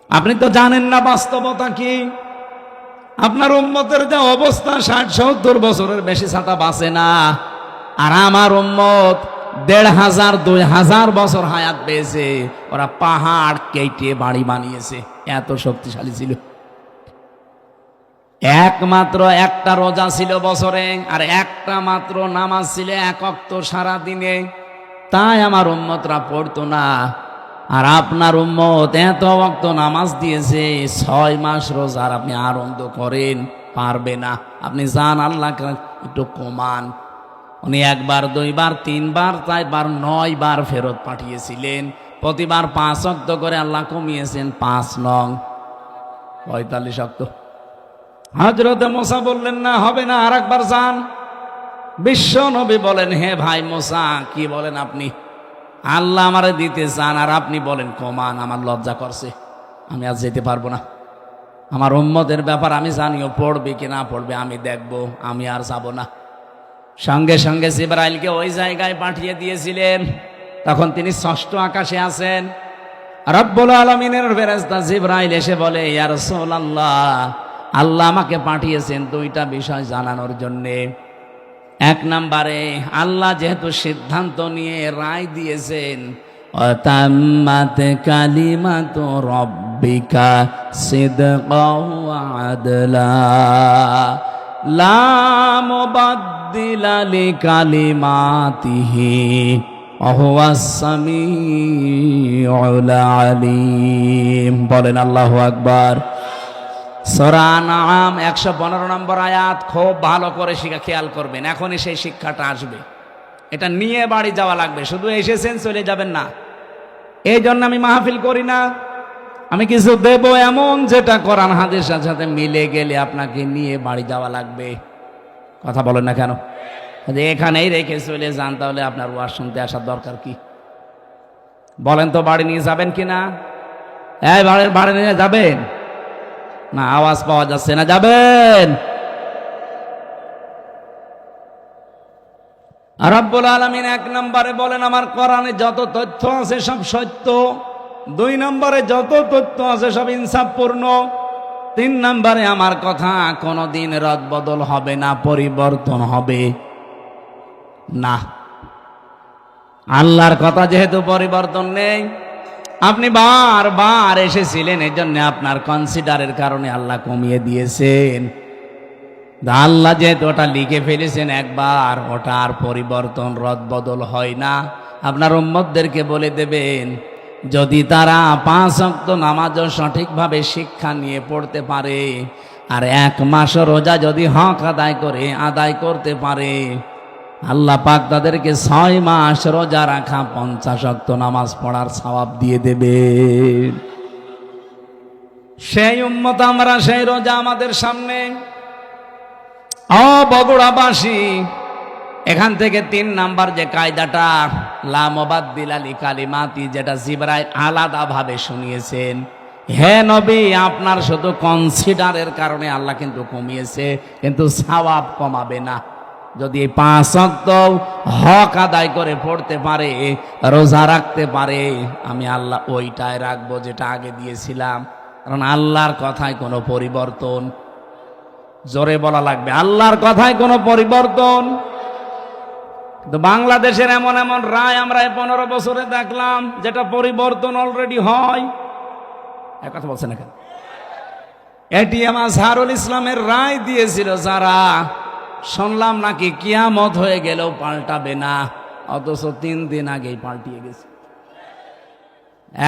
আপনি তো জানেন না বাস্তবতা কি। আপনার উম্মতের যা অবস্থা, 60-70 বছরের বেশি ছাতা বাঁচে না, আর আমার উম্মত 1500-2000 বছর হায়াত পেয়েছে। ওরা পাহাড় কেটে বাড়ি বানিয়েছে, এত শক্তিশালী ছিল। একমাত্র একটা রোজা ছিল বছরে, আর একটা মাত্র নামাজ ছিল 1 ওয়াক্ত সারা দিনে। তাই আমার উম্মতরা পড়তো না। আর আপনার উম্মত এত ওয়াক্ত নামাজ দিয়েছে, 6 মাস রোজার আপনি আনন্দ করেন, পারবে না। আপনি যান আল্লাহকে একটু কমান। উনি 1 বার 2 বার 3 বার 4 বার 9 বার ফেরত পাঠিয়েছিলেন। প্রতিবার 5 ওয়াক্ত করে আল্লাহ কমিয়েছেন, 5 নং 45 ওয়াক্ত। হযরতে মুসা বললেন না, হবে না, আরেকবার যান। বিশ্ব নবী বলেন, হে ভাই মুসা, কি বলেন আপনি? আল্লাহ আমারে দিতে চান আর আপনি বলেন কমান, আমার লজ্জা করছে, আমি আজ যেতে পারবো না। আমার উম্মতের ব্যাপার আমি জানিও, পড়বে কি না পড়বে আমি দেখব, আমি আর যাব না। সঙ্গে সঙ্গে জিবরাইলকে ওই জায়গায় পাঠিয়ে দিয়েছিলেন। তখন তিনি 6ষ্ঠ আকাশে আছেন। রব্বুল আলামিনের ফেরেশতা জিবরাইল এসে বলে, ইয়া রাসূলুল্লাহ, আল্লাহ আমাকে পাঠিয়েছেন 2টা বিষয় জানানোর জন্যে। 1 নম্বরে, আল্লাহ যেহেতু সিদ্ধান্ত নিয়ে রায় দিয়েছেন, وتمت كلمة ربك صدقا وعدلا لا مبدل لكلماته وهو السميع العليم বলেন আল্লাহু আকবার। সূরা আনআম 115 নম্বর আয়াত খুব ভালো করে খেয়াল করবেন, এখনই সেই শিক্ষাটা আসবে। এটা নিয়ে বাড়ি যাওয়া লাগবে, শুধু এসেছেন চলে যাবেন না। এই জন্য আমি মাহফিল করি না, আমি কিছু দেব এমন যেটা কোরআন হাদিসের সাথে মিলে গেলে আপনাকে নিয়ে বাড়ি যাওয়া লাগবে। কথা বলেন না কেন? যদি এখানেই রেখে চলে যান তাহলে আপনার ওয়াজ শুনতে আসার দরকার কি? বলেন তো, বাড়ি নিয়ে যাবেন কি না? এই বাড়ি নিয়ে যাবেন না? আওয়াজ পাওয়া যাচ্ছে না, যাবেন? রব্বুল আলামিন 1 নম্বরে বলেন আমার কোরআনে যত তথ্য আছে সব সত্য, 2 নম্বরে যত তথ্য আছে সব ইনসাফপূর্ণ, 3 নম্বরে আমার কথা কোনোদিন রদবদল হবে না, পরিবর্তন হবে না। আল্লাহর কথা যেহেতু পরিবর্তন নেই, আপনি বারবার এসেছিলেন, এই জন্য আপনার কনসিডারের কারণে আল্লাহ কমিয়ে দিয়েছেন। আল্লাহ যেহেতু ওটা লিখে ফেলেছেন একবার, ওটা আর পরিবর্তন রদবদল হয় না। আপনার উম্মতদেরকে বলে দেবেন, যদি তারা 5 ওয়াক্ত নামাজও সঠিকভাবে শিক্ষা নিয়ে পড়তে পারে, আর 1 মাস রোজা যদি হক আদায় করতে পারে, আল্লাহ পাক তাদেরকে 6 মাস রোজা রাখা 50 ওয়াক্ত নামাজ পড়ার সওয়াব দিয়ে দেবে। সেই উম্মত আমরা, সেই রোজা আমাদের সামনে। বগুড়াবাসী, এখান থেকে 3 নাম্বার যে কায়দাটা লা মুবাদদিলা লিকালিমাতি, যেটা জিবরাইল আলাদাভাবে শুনিয়েছেন, হে নবী আপনার শুধু কনসিডারের কারণে আল্লাহ কিন্তু কমিয়েছে, কিন্তু সওয়াব কমাবে না। যদি 5 ওয়াক্ত হক আদায় করে পড়তে পারে, রোজা রাখতে পারে, আমি আল্লাহ ওইটাই রাখবো যেটা আগে দিয়েছিলাম। কারণ আল্লাহর কথায় কোনো পরিবর্তন, জোরে বলা লাগবে, আল্লাহর কথায় কোনো পরিবর্তন। কিন্তু বাংলাদেশের এমন এমন রায় আমরা 15 বছরে দেখলাম যেটা পরিবর্তন অলরেডি হয়। এক কথা বলছেন না কেন? এটিএম আজহারুল ইসলামের রায় দিয়েছিল যারা, শুনলাম নাকি কিয়ামত হয়ে গেলেও পাল্টাবে না, অথচ 3 দিন আগেই পাল্টিয়ে গেছে।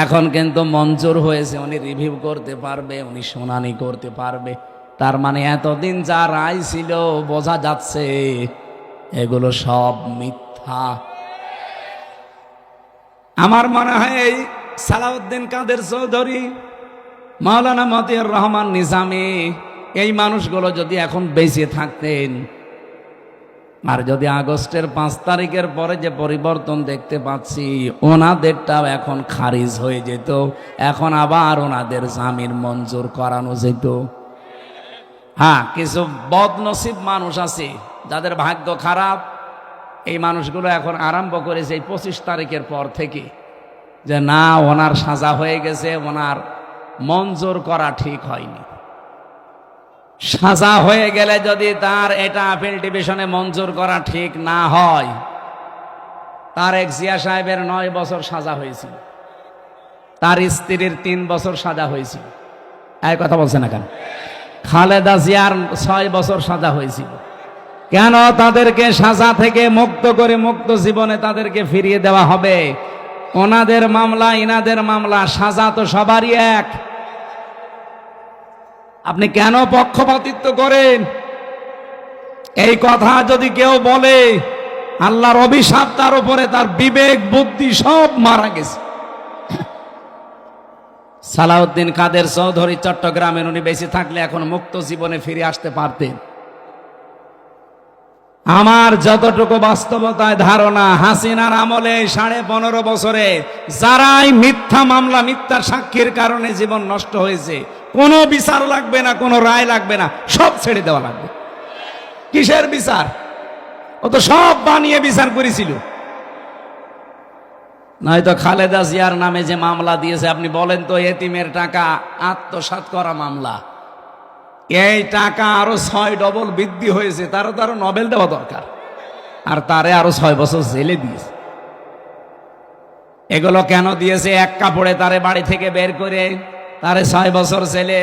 এখন কিন্তু মঞ্জুর হয়েছে, উনি রিভিউ করতে পারবে, উনি শুনানি করতে পারবে। তার মানে এতদিন যা রায় ছিল বোঝা যাচ্ছে এগুলো সব মিথ্যা। আমার মনে হয় এই সালাউদ্দিন কাদের চৌধুরী, মাওলানা মতিউর রহমান নিজামী, এই মানুষগুলো যদি এখন বেঁচে থাকতেন, আর যদি আগস্টের 5 তারিখের পরে যে পরিবর্তন দেখতে পাচ্ছি, ওনাদেরটাও এখন খারিজ হয়ে যেত, এখন আবার ওনাদের জামিন মঞ্জুর করানো যেত। হ্যাঁ, কিছু বদনসিব মানুষ আছে যাদের ভাগ্য খারাপ, এই মানুষগুলো এখন আরম্ভ করেছে এই 25 তারিখের পর থেকে যে না, ওনার সাজা হয়ে গেছে, ওনার মঞ্জুর করা ঠিক হয়নি। সাজা হয়ে গেলে যদি তার এটা আপিল ডিভিশনে মঞ্জুর করা ঠিক না হয়, তারেক জিয়া সাহেবের 9 বছর সাজা হয়েছিল, তার স্ত্রীর 3 বছর সাজা হয়েছিল। এই কথা বলছে না কেন? খালেদা জিয়ার 6 বছর সাজা হয়েছিল। কেন তাদেরকে সাজা থেকে মুক্ত করে মুক্ত জীবনে তাদেরকে ফিরিয়ে দেওয়া হবে? ওনাদের মামলা ইনাদের মামলা, সাজা তো সবারই এক। আপনি কেন পক্ষপাতিত্ব করেন? এই কথা যদি কেউ বলে, আল্লাহর অভিশাপ তার উপরে, তার বিবেক বুদ্ধি সব মারা গেছে। সালাউদ্দিন কাদের চৌধুরী চট্টগ্রামের, উনি বেঁচে থাকলে এখন মুক্ত জীবনে ফিরে আসতে পারতেন। আমার যতটুকু বাস্তবতায় ধারণা, হাসিনার আমলে 15.5 বছরে যারাই মিথ্যা মামলা, মিথ্যা সাক্ষীর কারণে জীবন নষ্ট হয়েছে, কোনো বিচার লাগবে না, কোনো রায় লাগবে না, সব ছেড়ে দেওয়া লাগবে। কিসের বিচার? ও তো সব বানিয়ে বিচার করেছিল। নয়তো খালেদা জিয়ার নামে যে মামলা দিয়েছে, আপনি বলেন তো, এতিমের টাকা আত্মসাৎ করা মামলা, এই টাকা আরো 6 ডবল বৃদ্ধি হয়েছে, তারও তো আরো নোবেল দেওয়া দরকার, আর তারে আরো 6 বছর জেলে দিয়েছে। এগুলো কেন দিয়েছে? এক কাপড়ে তারে বাড়ি থেকে বের করে, তারে 6 বছর ছেলে,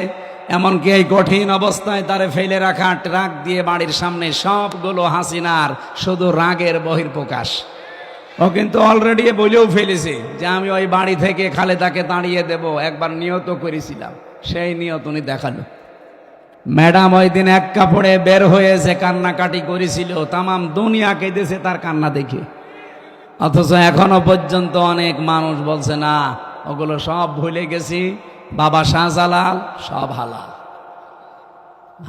এমনকি এই কঠিন অবস্থায় তারে ফেলে রাখা ট্রাক দিয়ে বাড়ির সামনে, সবগুলো হাসিনার শুধু রাগের বহির্প্রকাশ। ও কিন্তু অলরেডি বলেও ফেলেছে যে আমি ওই বাড়ি থেকে খালেদাকে তাড়িয়ে দেব, একবার নিয়ত করেছিলাম, সেই নিয়ত উনি দেখালো। ম্যাডাম ওই দিন এক কাপড়ে বের হয়েছে, কান্নাকাটি করেছিল, তামাম দুনিয়া কেঁদেছে তার কান্না দেখে। অথচ এখনো পর্যন্ত অনেক মানুষ বলছে না, ওগুলো সব ভুলে গেছি, বাবা শাহজালাল সব হালাল।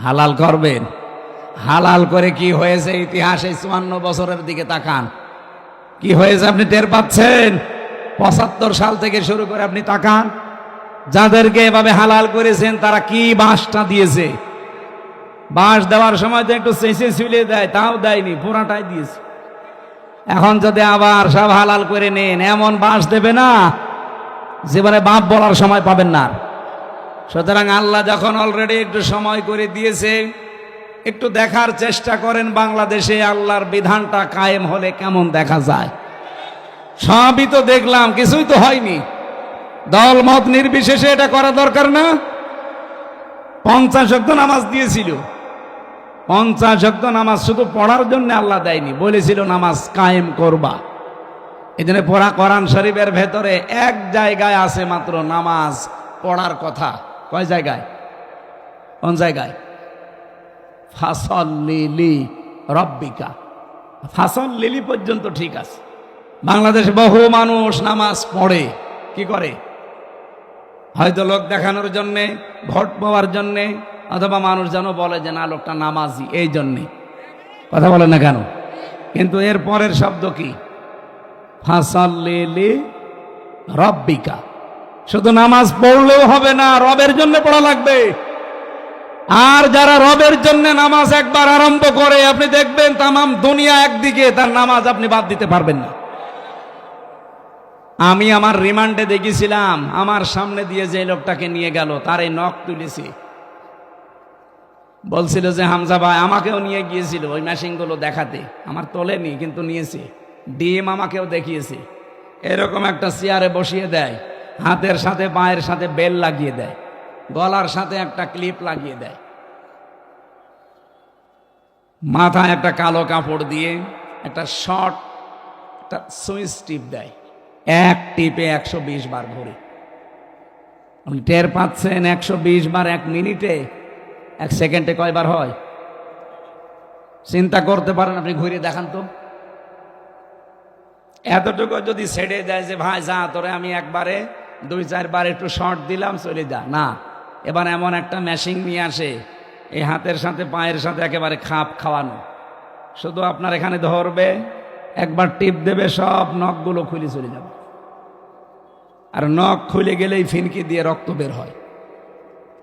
হালাল করবেন? হালাল করে কি হয়েছে ইতিহাসে? 54 বছরের দিকে তাকান, কি হয়েছে আপনি টের পাচ্ছেন? 75 সাল থেকে শুরু করে আপনি তাকান, যাদেরকে এভাবে হালাল করেছেন তারা কি বাঁশটা দিয়েছে। বাঁশ দেওয়ার সময় তো একটু চেঁচে ছুলে দেয়, তাও দেয়নি, পুরাটাই দিয়েছে। এখন যদি আবার সব হালাল করে নেন, এমন বাঁশ দেবে না জীবনে বাপ বলার সময় পাবেন না। সুতরাং আল্লাহ যখন অলরেডি একটু সময় করে দিয়েছে, একটু দেখার চেষ্টা করেন বাংলাদেশে আল্লাহর বিধানটা কায়েম হলে কেমন দেখা যায়। সবই তো দেখলাম, কিছুই তো হয়নি। দল মত নির্বিশেষে এটা করা দরকার না? 50 ওয়াক্ত নামাজ দিয়েছিল, 50 ওয়াক্ত নামাজ শুধু পড়ার জন্য আল্লাহ দেয়নি, বলেছিল নামাজ কায়েম করবা। এই জন্য পড়া কোরআন শরীফের ভেতরে এক জায়গায় আছে মাত্র নামাজ পড়ার কথা। কয় জায়গায়? কোন জায়গায়? ফাসল্লি লি রব্বিকা, ফাসল্লি লি পর্যন্ত ঠিক আছে। বাংলাদেশে বহু মানুষ নামাজ পড়ে, কি করে? হয়তো লোক দেখানোর জন্যে, ভোট পাওয়ার জন্যে, অথবা মানুষ যেন বলে যে না লোকটা নামাজি, এই জন্যে। কথা বলে না কেন? কিন্তু এর পরের শব্দ কি? ফাসল্লি লি রব্বিকা। শুধু নামাজ পড়লেও হবে না, রবের জন্য পড়া লাগবে। আর যারা রবের জন্য নামাজ একবার আরম্ভ করে, আপনি দেখবেন তামাম দুনিয়া একদিকে, তার নামাজ আপনি বাদ দিতে পারবেন না। আমি আমার রিমান্ডে দেখেছিলাম, আমার সামনে দিয়ে যে লোকটাকে নিয়ে গেল তার এই নখ তুলেছি, বলছিল যে হামজা ভাই, আমাকেও নিয়ে গিয়েছিল ওই মেশিনগুলো দেখাতে, আমার তোলেনি কিন্তু নিয়েছে। ডিম আমাকেও দেখিয়েছে। এরকম একটা চেয়ারে বসিয়ে দেয়, হাতের সাথে পায়ের সাথে বেল লাগিয়ে দেয়, গলার সাথে একটা ক্লিপ লাগিয়ে দেয়, মাথায় একটা কালো কাপড় দিয়ে একটা শর্ট একটা সুইচ টিপ দেয়, এক টিপে 120 বার ঘুরে। আপনি টের পাচ্ছেন 120 বার 1 মিনিটে? 1 সেকেন্ডে কয়বার হয় চিন্তা করতে পারেন? আপনি ঘুরে দেখান তো। এতটুকু যদি ছেড়ে দেয় যে ভাই যা তোরে আমি একবারে 2-4 বার একটু শর্ট দিলাম, চলে যা, না, এবার এমন একটা মেশিন নিয়ে আসে, এই হাতের সাথে পায়ের সাথে একেবারে খাপ খাওয়ানো, শুধু আপনার এখানে ধরবে, একবার টিপ দেবে, সব নখগুলো খুলে চলে যাবে। আর নখ খুলে গেলেই ফিনকি দিয়ে রক্ত বের হয়।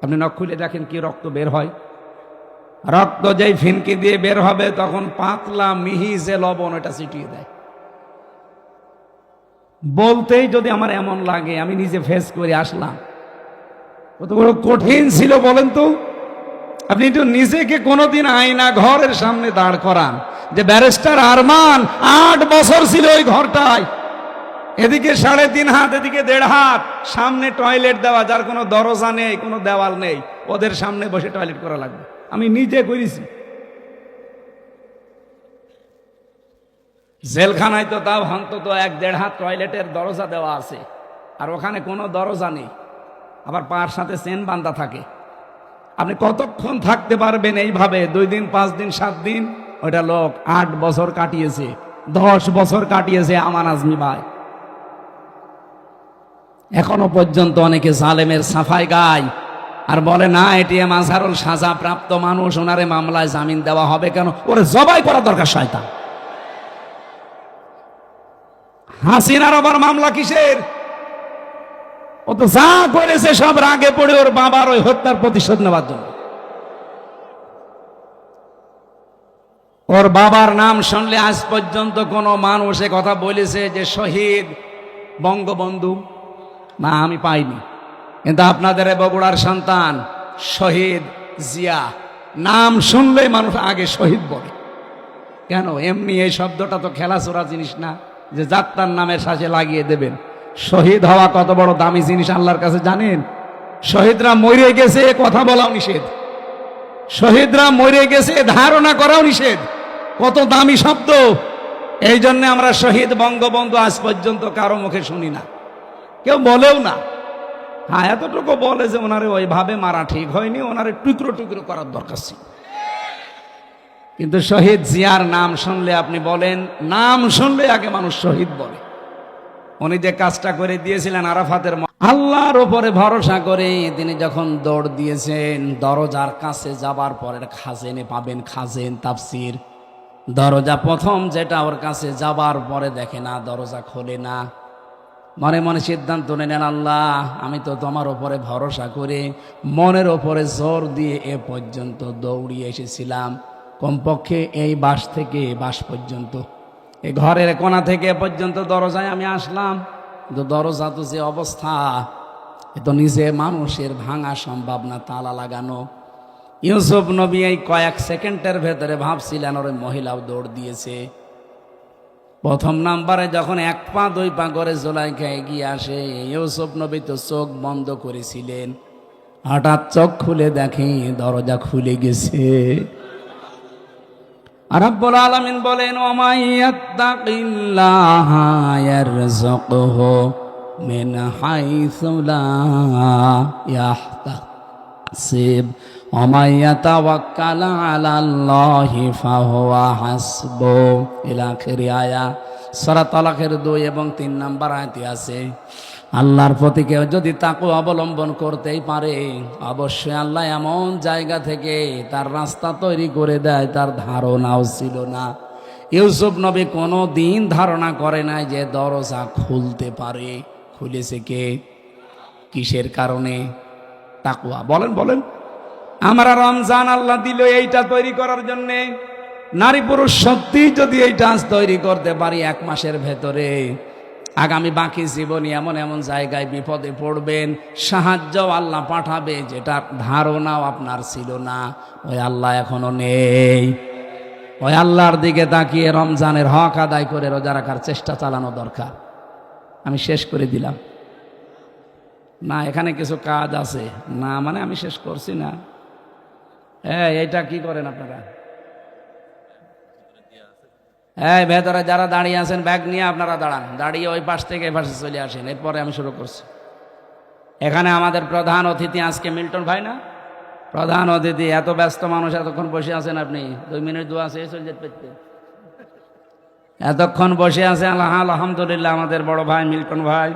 আপনি নখ খুলে দেখেন কি রক্ত বের হয়। রক্ত যেই ফিনকি দিয়ে বের হবে তখন পাতলা মিহি যে লবণ, ওটা ছিটিয়ে দেয়। বলতেই যদি আমার এমন লাগে, আমি নিজে ফেস করে আসলাম, কত বড় কঠিন ছিল বলেন তো। আপনি একটু নিজেকে কোনোদিন আয়না ঘরের সামনে দাঁড় করান যে ব্যারিস্টার আরমান 8 বছর ছিল ওই ঘরটায়, এদিকে 3.5 হাত, এদিকে 1.5 হাত, সামনে টয়লেট দেওয়া, যার কোনো দরজা নেই, কোনো দেওয়াল নেই, ওদের সামনে বসে টয়লেট করা লাগবে। আমি নিজে করেছি। জেলখানায় তো তাও অন্তত 1-1.5 হাত টয়লেটের দরজা দেওয়া আছে, আর ওখানে কোনো দরজা নেই, আবার পার সাথে চেন বাঁধা থাকে। আপনি কতক্ষণ থাকতে পারবেন এইভাবে? 2 দিন, 5 দিন, 7 দিন। ওইটা লোক 8 বছর কাটিয়েছে, 10 বছর কাটিয়েছে আমান আজমি ভাই। এখনো পর্যন্ত অনেকে জালেমের সাফাই গায় আর বলে না এটিএম আজহারুল সাজা প্রাপ্ত মানুষ, ওনারে মামলায় জামিন দেওয়া হবে কেন? ওরে জবাই করা দরকার শয়তান। হাসিনার আবার মামলা কিসের? ও তো যা করেছে সব রাগে পড়ে ওর বাবার ওই হত্যার প্রতিশোধ নেওয়ার জন্য। ওর বাবার নাম শুনলে আজ পর্যন্ত কোনো মানুষ এ কথা বলেছে যে শহীদ বঙ্গবন্ধু? না, আমি পাইনি। কিন্তু আপনাদের বগুড়ার সন্তান শহীদ জিয়া, নাম শুনলেই মানুষ আগে শহীদ বলে। কেন? এমনি এই শব্দটা তো খেলাচোরা জিনিস না যে যাত্রার নামের সাথে লাগিয়ে দেবেন। শহীদ হওয়া কত বড় দামি জিনিস আল্লাহর কাছে জানেন? শহীদরা মরে গেছে এ কথা বলাও নিষেধ, শহীদরা মরে গেছে এ ধারণা করাও নিষেধ। কত দামি শব্দ! এই জন্য আমরা শহীদ বঙ্গবন্ধু আজ পর্যন্ত কারো মুখে শুনি না, কেউ বলেও না। হ্যাঁ, এতটুকু বলে যে ওনারে ওইভাবে মারা ঠিক হয়নি, ওনারে টুকরো টুকরো করার দরকার ছিল। কিন্তু শহীদ জিয়ার নাম শুনলে আপনি বলেন, নাম শুনলে আগে মানুষ শহীদ বলে। উনি যে কাজটা করে দিয়েছিলেন আরাফাতের আল্লাহর উপরে ভরসা করে তিনি যখন দৌড় দিয়েছেন, দরজার কাছে যাবার পরে খাজেনে পাবেন, খাজেন তাফসির, দরজা প্রথম যেটা ওর কাছে যাবার পরে দেখে না, দরজা খোলে না। মনে মনে সিদ্ধান্ত নেন, আল্লাহ আমি তো তোমার ওপরে ভরসা করে মনের ওপরে জোর দিয়ে এ পর্যন্ত দৌড়িয়ে এসেছিলাম, কমপক্ষে এই বাস থেকে বাস পর্যন্ত, এই ঘরের কোণা থেকে এ পর্যন্ত দরজায় আমি আসলাম, কিন্তু দরজা তো যে অবস্থা, এ তো নিজে মানুষের ভাঙা সম্ভব না, তালা লাগানো। ইউসুফ নবী এই কয়েক সেকেন্ডের ভেতরে ভাবছিলেন ওর মহিলাও দৌড় দিয়েছে। প্রথম নাম্বারে যখন এক পা দুই পা করে জুলাইখা এগিয়ে আসে, ইউসুফ নবী তো চোখ বন্ধ করেছিলেন, হঠাৎ চোখ খুলে দেখে দরজা খুলে গেছে। রব্বুল আলামিন বলেন, ওয়া ইয়াত্তাকিল্লাহা ইয়ারযুকহু মিন হাইসু লা ইয়াহতাসিব ওয়া ইয়াতাওয়াক্কাল আলাল্লাহি ফাহুয়া হাসবুহ। ইলা আখিরি আয়া। সূরা তালাকের 2 এবং 3 নম্বর আয়াতে আছে, আল্লাহর প্রতি কেউ যদি তাকওয়া অবলম্বন করতেই পারে, অবশ্যই আল্লাহ এমন জায়গা থেকে তার রাস্তা তৈরি করে দেয় তার ধারণাও ছিল না। ইউসুফ নবী কোনো দিন ধারণা করে নাই যে দরজা খুলতে পারে। খুলেছে কে? কিসের কারণে? তাকওয়া। বলেন বলেন। আমরা রমজান আল্লাহ দিল এইটা তৈরি করার জন্যে। নারী পুরুষ সত্যি যদি এইটা তৈরি করতে পারি 1 মাসের ভেতরে, আগামী বাকি জীবনে এমন এমন জায়গায় বিপদে পড়বেন, সাহায্য আল্লাহ পাঠাবে যেটা ধারণাও আপনার ছিল না। ওই আল্লাহ এখনো নেই। ওই আল্লাহর দিকে তাকিয়ে রমজানের হক আদায় করে রোজা রাখার চেষ্টা চালানো দরকার। আমি শেষ করে দিলাম না, এখানে কিছু কাজ আছে না, মানে আমি শেষ করছি না। হ্যাঁ, এইটা কি করেন আপনারা? হ্যাঁ, ভেতরে যারা দাঁড়িয়ে আছেন ব্যাগ নিয়ে আপনারা দাঁড়ান, দাঁড়িয়ে ওই পাশ থেকে এই পাশে চলে আসেন, এরপরে আমি শুরু করছি। এখানে আমাদের প্রধান অতিথি আজকে মিল্টন ভাই না? প্রধান অতিথি। এত ব্যস্ত মানুষ এতক্ষণ বসে আছেন, আপনি 2 মিনিট দোয়া চেয়ে চলে যেতে পারতেন। এতক্ষণ বসে আছে আলহামদুলিল্লাহ আমাদের বড় ভাই মিল্টন ভাই,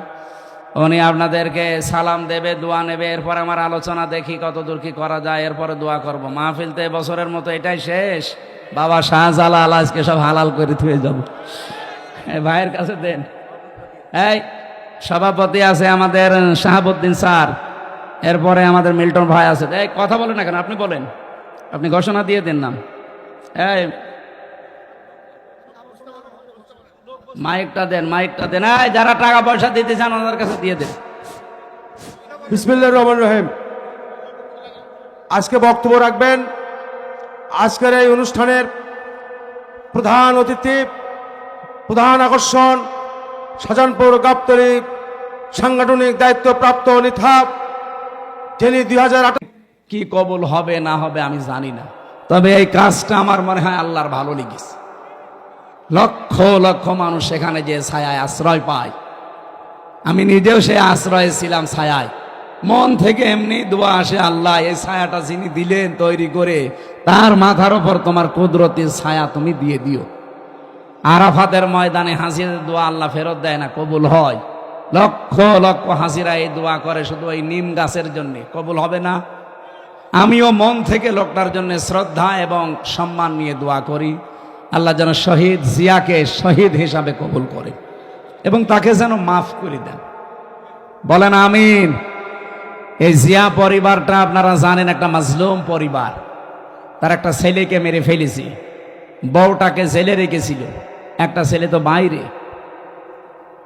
উনি আপনাদেরকে সালাম দেবে, দোয়া নেবে, এরপর আমার আলোচনা দেখি কতদূর কি করা যায়, এরপরে দোয়া করব। মাহফিল তো বছরের মতো এটাই শেষ। বাবা শাহজালাল আজকে সব হালাল করে থুয়ে যাব। ভাইয়ের কাছে দেন। এই সভাপতি আছে আমাদের শাহাবুদ্দিন স্যার, এরপরে আমাদের মিল্টন ভাই আছে। এই কথা বলেন না কেন? আপনি বলেন, আপনি ঘোষণা দিয়ে দেন নাম। এই মাইকটা দেন, মাইকটা দেন। এই যারা টাকা পয়সা দিতে চান ওনাদের কাছে দিয়ে দেন। বিসমিল্লাহির রহমানির রহিম। আজকে বক্তব্য রাখবেন আজকের এই অনুষ্ঠানের প্রধান অতিথি, প্রধান আকর্ষণ, শাহজাহানপুর গাবতলী সাংগঠনিক দায়িত্বপ্রাপ্ত নেতা, যিনি 2018 কি কবুল হবে না হবে আমি জানি না, তবে এই কাজটা আমার মনে হয় আল্লাহর ভালো লেগেছে। লক্ষ লক্ষ মানুষ সেখানে যে ছায়ায় আশ্রয় পায়, আমি নিজেও সে আশ্রয়ে ছিলাম ছায়ায়। মন থেকে এমনি দোয়া আসে, আল্লাহ এই ছায়াটা যিনি দিলেন তৈরি করে, তার মাথার ওপর তোমার কুদরতের ছায়া তুমি দিয়ে দিও। আরাফাতের ময়দানে হাজিদের দোয়া আল্লাহ ফেরত দেয় না, কবুল হয়। লক্ষ লক্ষ হাজিরা এই দোয়া করে শুধু ওই নিম গাছের জন্য, কবুল হবে না? আমিও মন থেকে লোকটার জন্য শ্রদ্ধা এবং সম্মান নিয়ে দোয়া করি, আল্লাহ যেন শহীদ জিয়াকে শহীদ হিসাবে কবুল করে এবং তাকে যেন মাফ করে দেন। বলেন আমিন। এই জিয়া পরিবারটা আপনারা জানেন একটা মাজলুম পরিবার। তার একটা ছেলেকে মেরে ফেলেছি, বউটাকে জেলে রেখেছিল, একটা ছেলে তো বাইরে।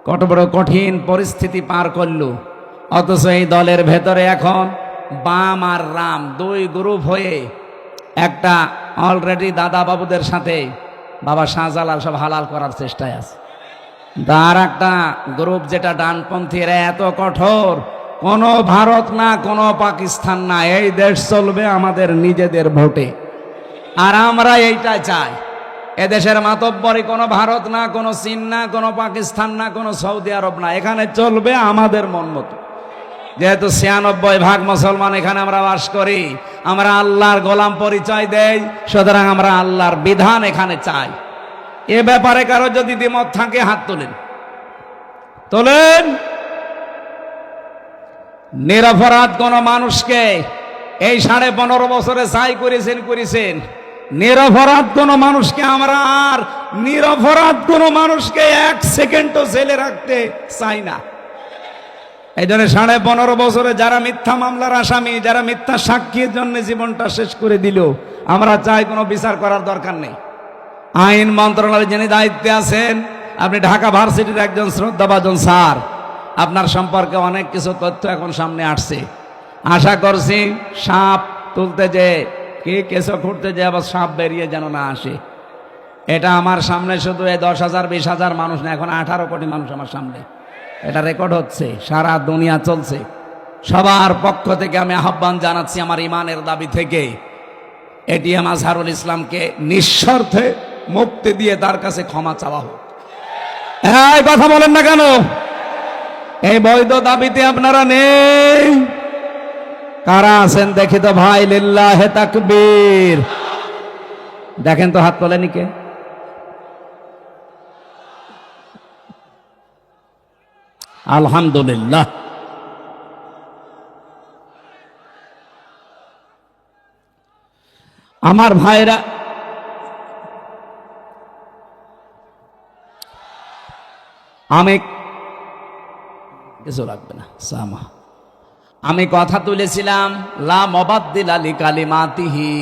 কত বড় কঠিন পরিস্থিতি পার করলো, অথচ এই দলের ভেতরে এখন বাম আর রাম 2 গ্রুপ হয়ে একটা অলরেডি দাদা বাবুদের সাথে বাবা শাহজালাল সব হালাল করার চেষ্টায় আছে। তার একটা গ্রুপ যেটা ডানপন্থী, এরা এত কঠোর, কোনো ভারত না কোনো পাকিস্তান না, এই দেশ চলবে আমাদের নিজেদের ভোটে। আর আমরা এইটা চাই। এদেশের মাতব্বরি কোনো ভারত না, কোনো চীন না, কোনো পাকিস্তান না, কোনো সৌদি আরব না, এখানে চলবে আমাদের মন মতো। যেহেতু ৯৬% মুসলমান এখানে আমরা বাস করি, আমরা আল্লাহর গোলাম পরিচয় দেই, সুতরাং আমরা আল্লাহর বিধান এখানে চাই। এ ব্যাপারে কারো যদি দ্বিমত থাকে হাত তোলেন, তোলেন। নিরপরাধ কোন মানুষকে এই 15.5 বছরে চাই করেছেন। নিরপরাধ কোন মানুষকে আমরা আর নিরপরাধ কোন মানুষকে 1 সেকেন্ডও জেলে রাখতে চাই না। এই জন্য 15.5 বছরে যারা মিথ্যা মামলার আসামি, যারা মিথ্যা সাক্ষীর জন্য জীবনটা শেষ করে দিল, আমরা চাই কোনো বিচার করার দরকার নেই। আইন মন্ত্রণালয়ের যিনি দায়িত্বে আছেন, আপনি ঢাকা ভার্সিটির একজন শ্রদ্ধাভাজন স্যার, আপনার সম্পর্কে অনেক কিছু তথ্য এখন সামনে আসছে। আশা করছি সাপ তুলতে যে কি কেসও খুঁড়তে যে আবার সাপ বেরিয়ে যেন না আসে। এটা আমার সামনে শুধু এই 10,000 20,000 মানুষ না, এখন 18 কোটি মানুষ আমার সামনে, এটা রেকর্ড হচ্ছে, সারা দুনিয়া চলছে। সবার পক্ষ থেকে আমি আহ্বান জানাচ্ছি আমার ইমানের দাবি থেকে, এটিএম আজহারুল ইসলামকে নিঃশর্তে মুক্তি দিয়ে তার কাছে ক্ষমা চাওয়া হোক। হ্যাঁ, কথা বলেন না কেন? এই বৈধ দাবিতে আপনারা নেই? কারা আছেন দেখি তো ভাই, লিল্লাহে তাকবীর। দেখেন তো হাত তোলেনি কে? আলহামদুলিল্লাহ। আমার ভাইরা, আমি কিছু লাগবে না সামা, আমি কথা তুলেছিলাম লা মুবাদ্দিলা লিকালিমাতিহি,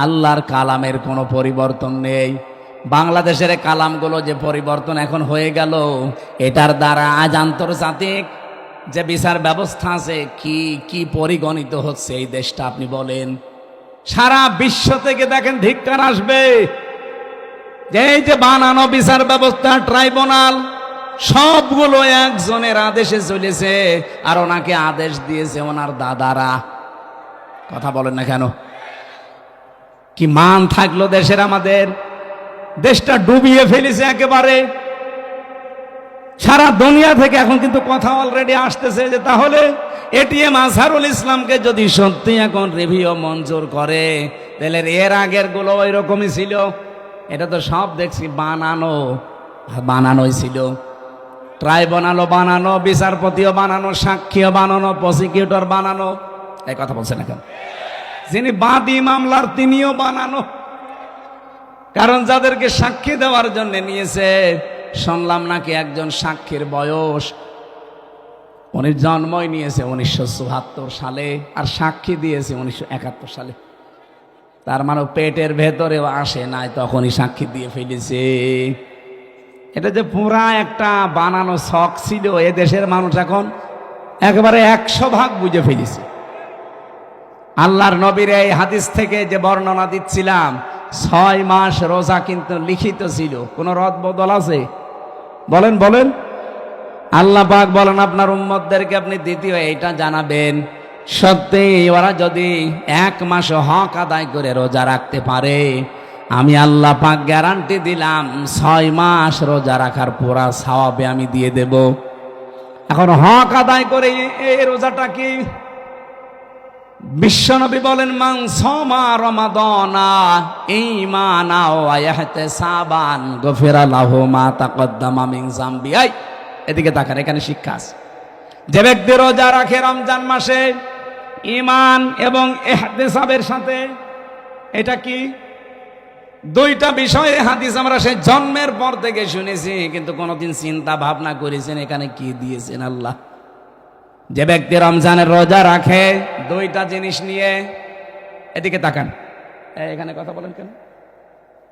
আল্লাহর কালামের কোনো পরিবর্তন নেই। বাংলাদেশের কালামগুলো যে পরিবর্তন এখন হয়ে গেল, এটার দ্বারা আজ আন্তর্জাতিক যে বিচার ব্যবস্থা আছে কি কি পরিগণিত হচ্ছে এই দেশটা, আপনি বলেন। সারা বিশ্ব থেকে দেখেন ধিক্কার আসবে যে এই যে বানানো বিচার ব্যবস্থা, ট্রাইব্যুনাল, সবগুলো একজনের আদেশে চলেছে, আর ওনাকে আদেশ দিয়েছে ওনার দাদারা। কথা বলেন না কেন? কি মান থাকলো দেশের? আমাদের দেশটা ডুবিয়ে ফেলেছে একেবারে। সারা দুনিয়া থেকে এখন কিন্তু কথা অলরেডি আসতেছে যে তাহলে এটিএম আজহারুল ইসলামকে যদি সত্যি এখন রিভিউ মঞ্জুর করে, তাহলে এর আগের গুলো ওই রকমই ছিল। এটা তো সব দেখছি বানানোই ছিল। ট্রাইব্যুনালও বানানো, বিচারপতিও বানানো, সাক্ষীও বানানো, প্রসিকিউটর বানানো। এই কথা বলছে না কেন? যিনি বাদী মামলার তিনিও বানানো। কারণ যাদেরকে সাক্ষী দেওয়ার জন্য নিয়েছে, শুনলাম নাকি একজন সাক্ষীর বয়স, উনি জন্মই নিয়েছে 1974 সালে, আর সাক্ষী দিয়েছে 1971 সালে। তার মানে পেটের ভেতরেও আসে নাই, তখনই সাক্ষী দিয়ে ফেলেছে। এটা যে পুরা একটা বানানো শখ ছিল, এ দেশের মানুষ এখন একেবারে 100% বুঝে ফেলেছে। আল্লাহর নবীর এই হাদিস থেকে যে বর্ণনা দিচ্ছিলাম, 6 মাস রোজা কিন্তু লিখিত ছিল, কোন রদ বদল আছে? বলেন বলেন। আল্লাহ পাক বলেন আপনার উম্মতদেরকে আপনি দ্বিতীয় এইটা জানাবেন, সত্যি ওরা যদি 1 মাস হক আদায় করে রোজা রাখতে পারে, আমি আল্লাহ পাক গ্যারান্টি দিলাম 6 মাস রোজা রাখার পুরা সওয়াবে আমি দিয়ে দেব। এখন হক আদায় করে এই রোজাটা কি? বিশ্বনবী বলেন মান সামা রমাদানা ঈমানা ওয়া ইহতিসাবান গফিরা লাহু মা তাকদ্দামা মিন যামবি। এদিকে তাকান, এখানে শিক্ষা আছে। যে ব্যক্তি রোজা রাখে রমজান মাসে ঈমান এবং ইহতিসাবের সাথে, এটা কি? দুইটা বিষয়ে হাদিস আমরা সেই জন্মের পর থেকে শুনেছি, কিন্তু কোনোদিন চিন্তা ভাবনা করেছেন এখানে কি দিয়েছেন আল্লাহ। যে ব্যক্তি রমজানের রোজা রাখে দুইটা জিনিস নিয়ে, এদিকে তাকান। এখানে কথা বলেন কেন?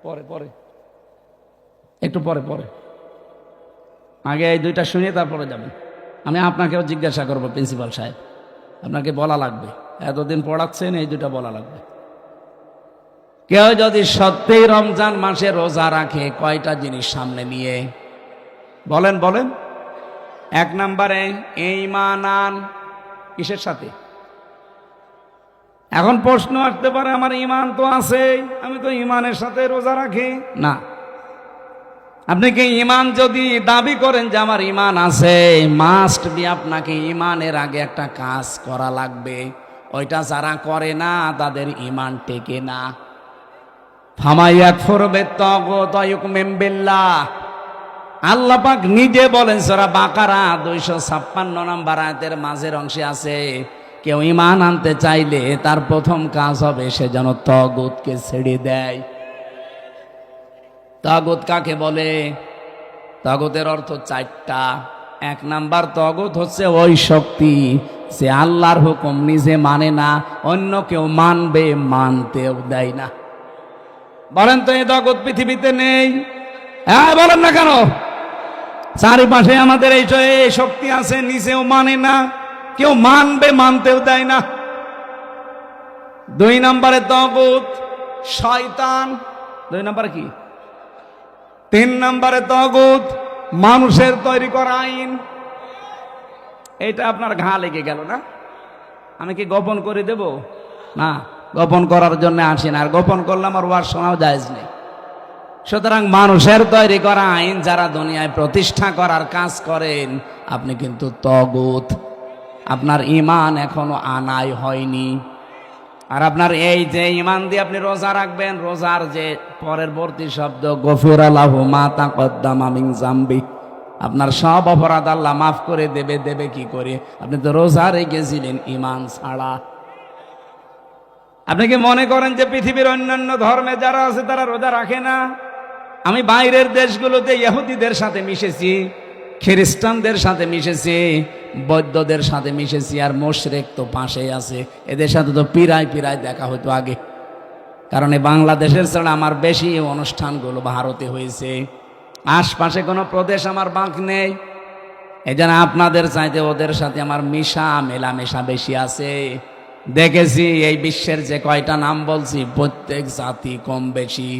পরে পরে একটু পরে পরে, আগে এই দুইটা শুনে তারপরে যাবেন। আমি আপনাকেও জিজ্ঞাসা করবো, প্রিন্সিপাল সাহেব, আপনাকে বলা লাগবে, এতদিন পড়াচ্ছেন, এই দুইটা বলা লাগবে। কেউ যদি সত্যিই রমজান মাসে রোজা রাখে, কয়টা জিনিস সামনে নিয়ে? বলেন বলেন। 1 নম্বরে ঈমান আন, কিসের সাথে? এখন প্রশ্ন আসতে পারে, আমার ঈমান তো আছে, আমি তো ঈমানের সাথে রোজা রাখি না। আপনি কি ঈমান যদি দাবি করেন যে আমার ঈমান আছে, মাস্ট বি আপনাকে ঈমানের আগে একটা কাজ করা লাগবে। ওইটা যারা করে না তাদের ঈমান টেকে না। ফামাইয়াকফুর বিত্তাগুত ওয়া ইউমিন বিল্লাহ, আল্লাহ পাক নিজে বলেন সূরা বাকারা 256 নম্বর আয়াতের মাঝের অংশে আছে, কেউ ঈমান আনতে চাইলে তার প্রথম কাজ হবে সে যেন তাগুতকে ছেড়ে দেয়। তাগুত কাকে বলে? তাগুতের অর্থ 4টা। 1 নাম্বার তাগুত হচ্ছে ওই শক্তি যে আল্লাহর হুকুম নিজে মানে না, অন্য কেউ মানবে মানতেও দেয় না। বলেন তো এই তাগুত পৃথিবীতে নেই? হ্যাঁ বলেন না কেন? চারিপাশে আমাদের এই শক্তি আছে, নিজেও মানে না, কেউ মানবে মানতেও দেয় না। 2 নম্বরে তাগুত শয়তান। 2 নম্বরে কি? 3 নম্বরে তাগুত মানুষের তৈরি করা আইন। এটা আপনার ঘা লেগে গেল না? আমি কি গোপন করে দেব? না, গোপন করার জন্য আসি না, আর গোপন করলে আমার ওয়াজ শোনাও জায়েজ নেই। সুতরাং মানুষের তৈরি করা আইন যারা দুনিয়ায় প্রতিষ্ঠা করার কাজ করেন, আপনি কিন্তু তাগুত। আপনার ঈমান এখনো আনাই হয়নি। আর আপনার এই যে ঈমান দিয়ে আপনি রোজা রাখবেন, রোজার যে পরবর্তী শব্দ গফিরা লাহু মা তাকদ্দামা মিন যামবি, আপনার সব অপরাধ আল্লাহ মাফ করে দেবে। দেবে কি করে? আপনি তো রোজা রেখেছিলেন ঈমান ছাড়া। আপনি কি মনে করেন যে পৃথিবীর অন্যান্য ধর্মে যারা আছে তারা রোজা রাখে না? আমি বাইরের দেশগুলোতে ইহুদিদের সাথে মিশেছি, খ্রিস্টানদের সাথে মিশেছি, বৌদ্ধদের সাথে মিশেছি, আর মুশরিক তো পাশেই আছে। এদের সাথে তো পিরায় দেখা হতো আগে, কারণ এই বাংলাদেশের ছাড়া আমার বেশি অনুষ্ঠানগুলো ভারতে হয়েছে। আশপাশে কোনো প্রদেশ আমার বাকি নেই। এই জন্য আপনাদের চাইতে ওদের সাথে আমার মেলামেশা বেশি আছে। দেখেছি এই বিশ্বের যে কয়টা নাম বলছি, প্রত্যেক জাতি কম বেশি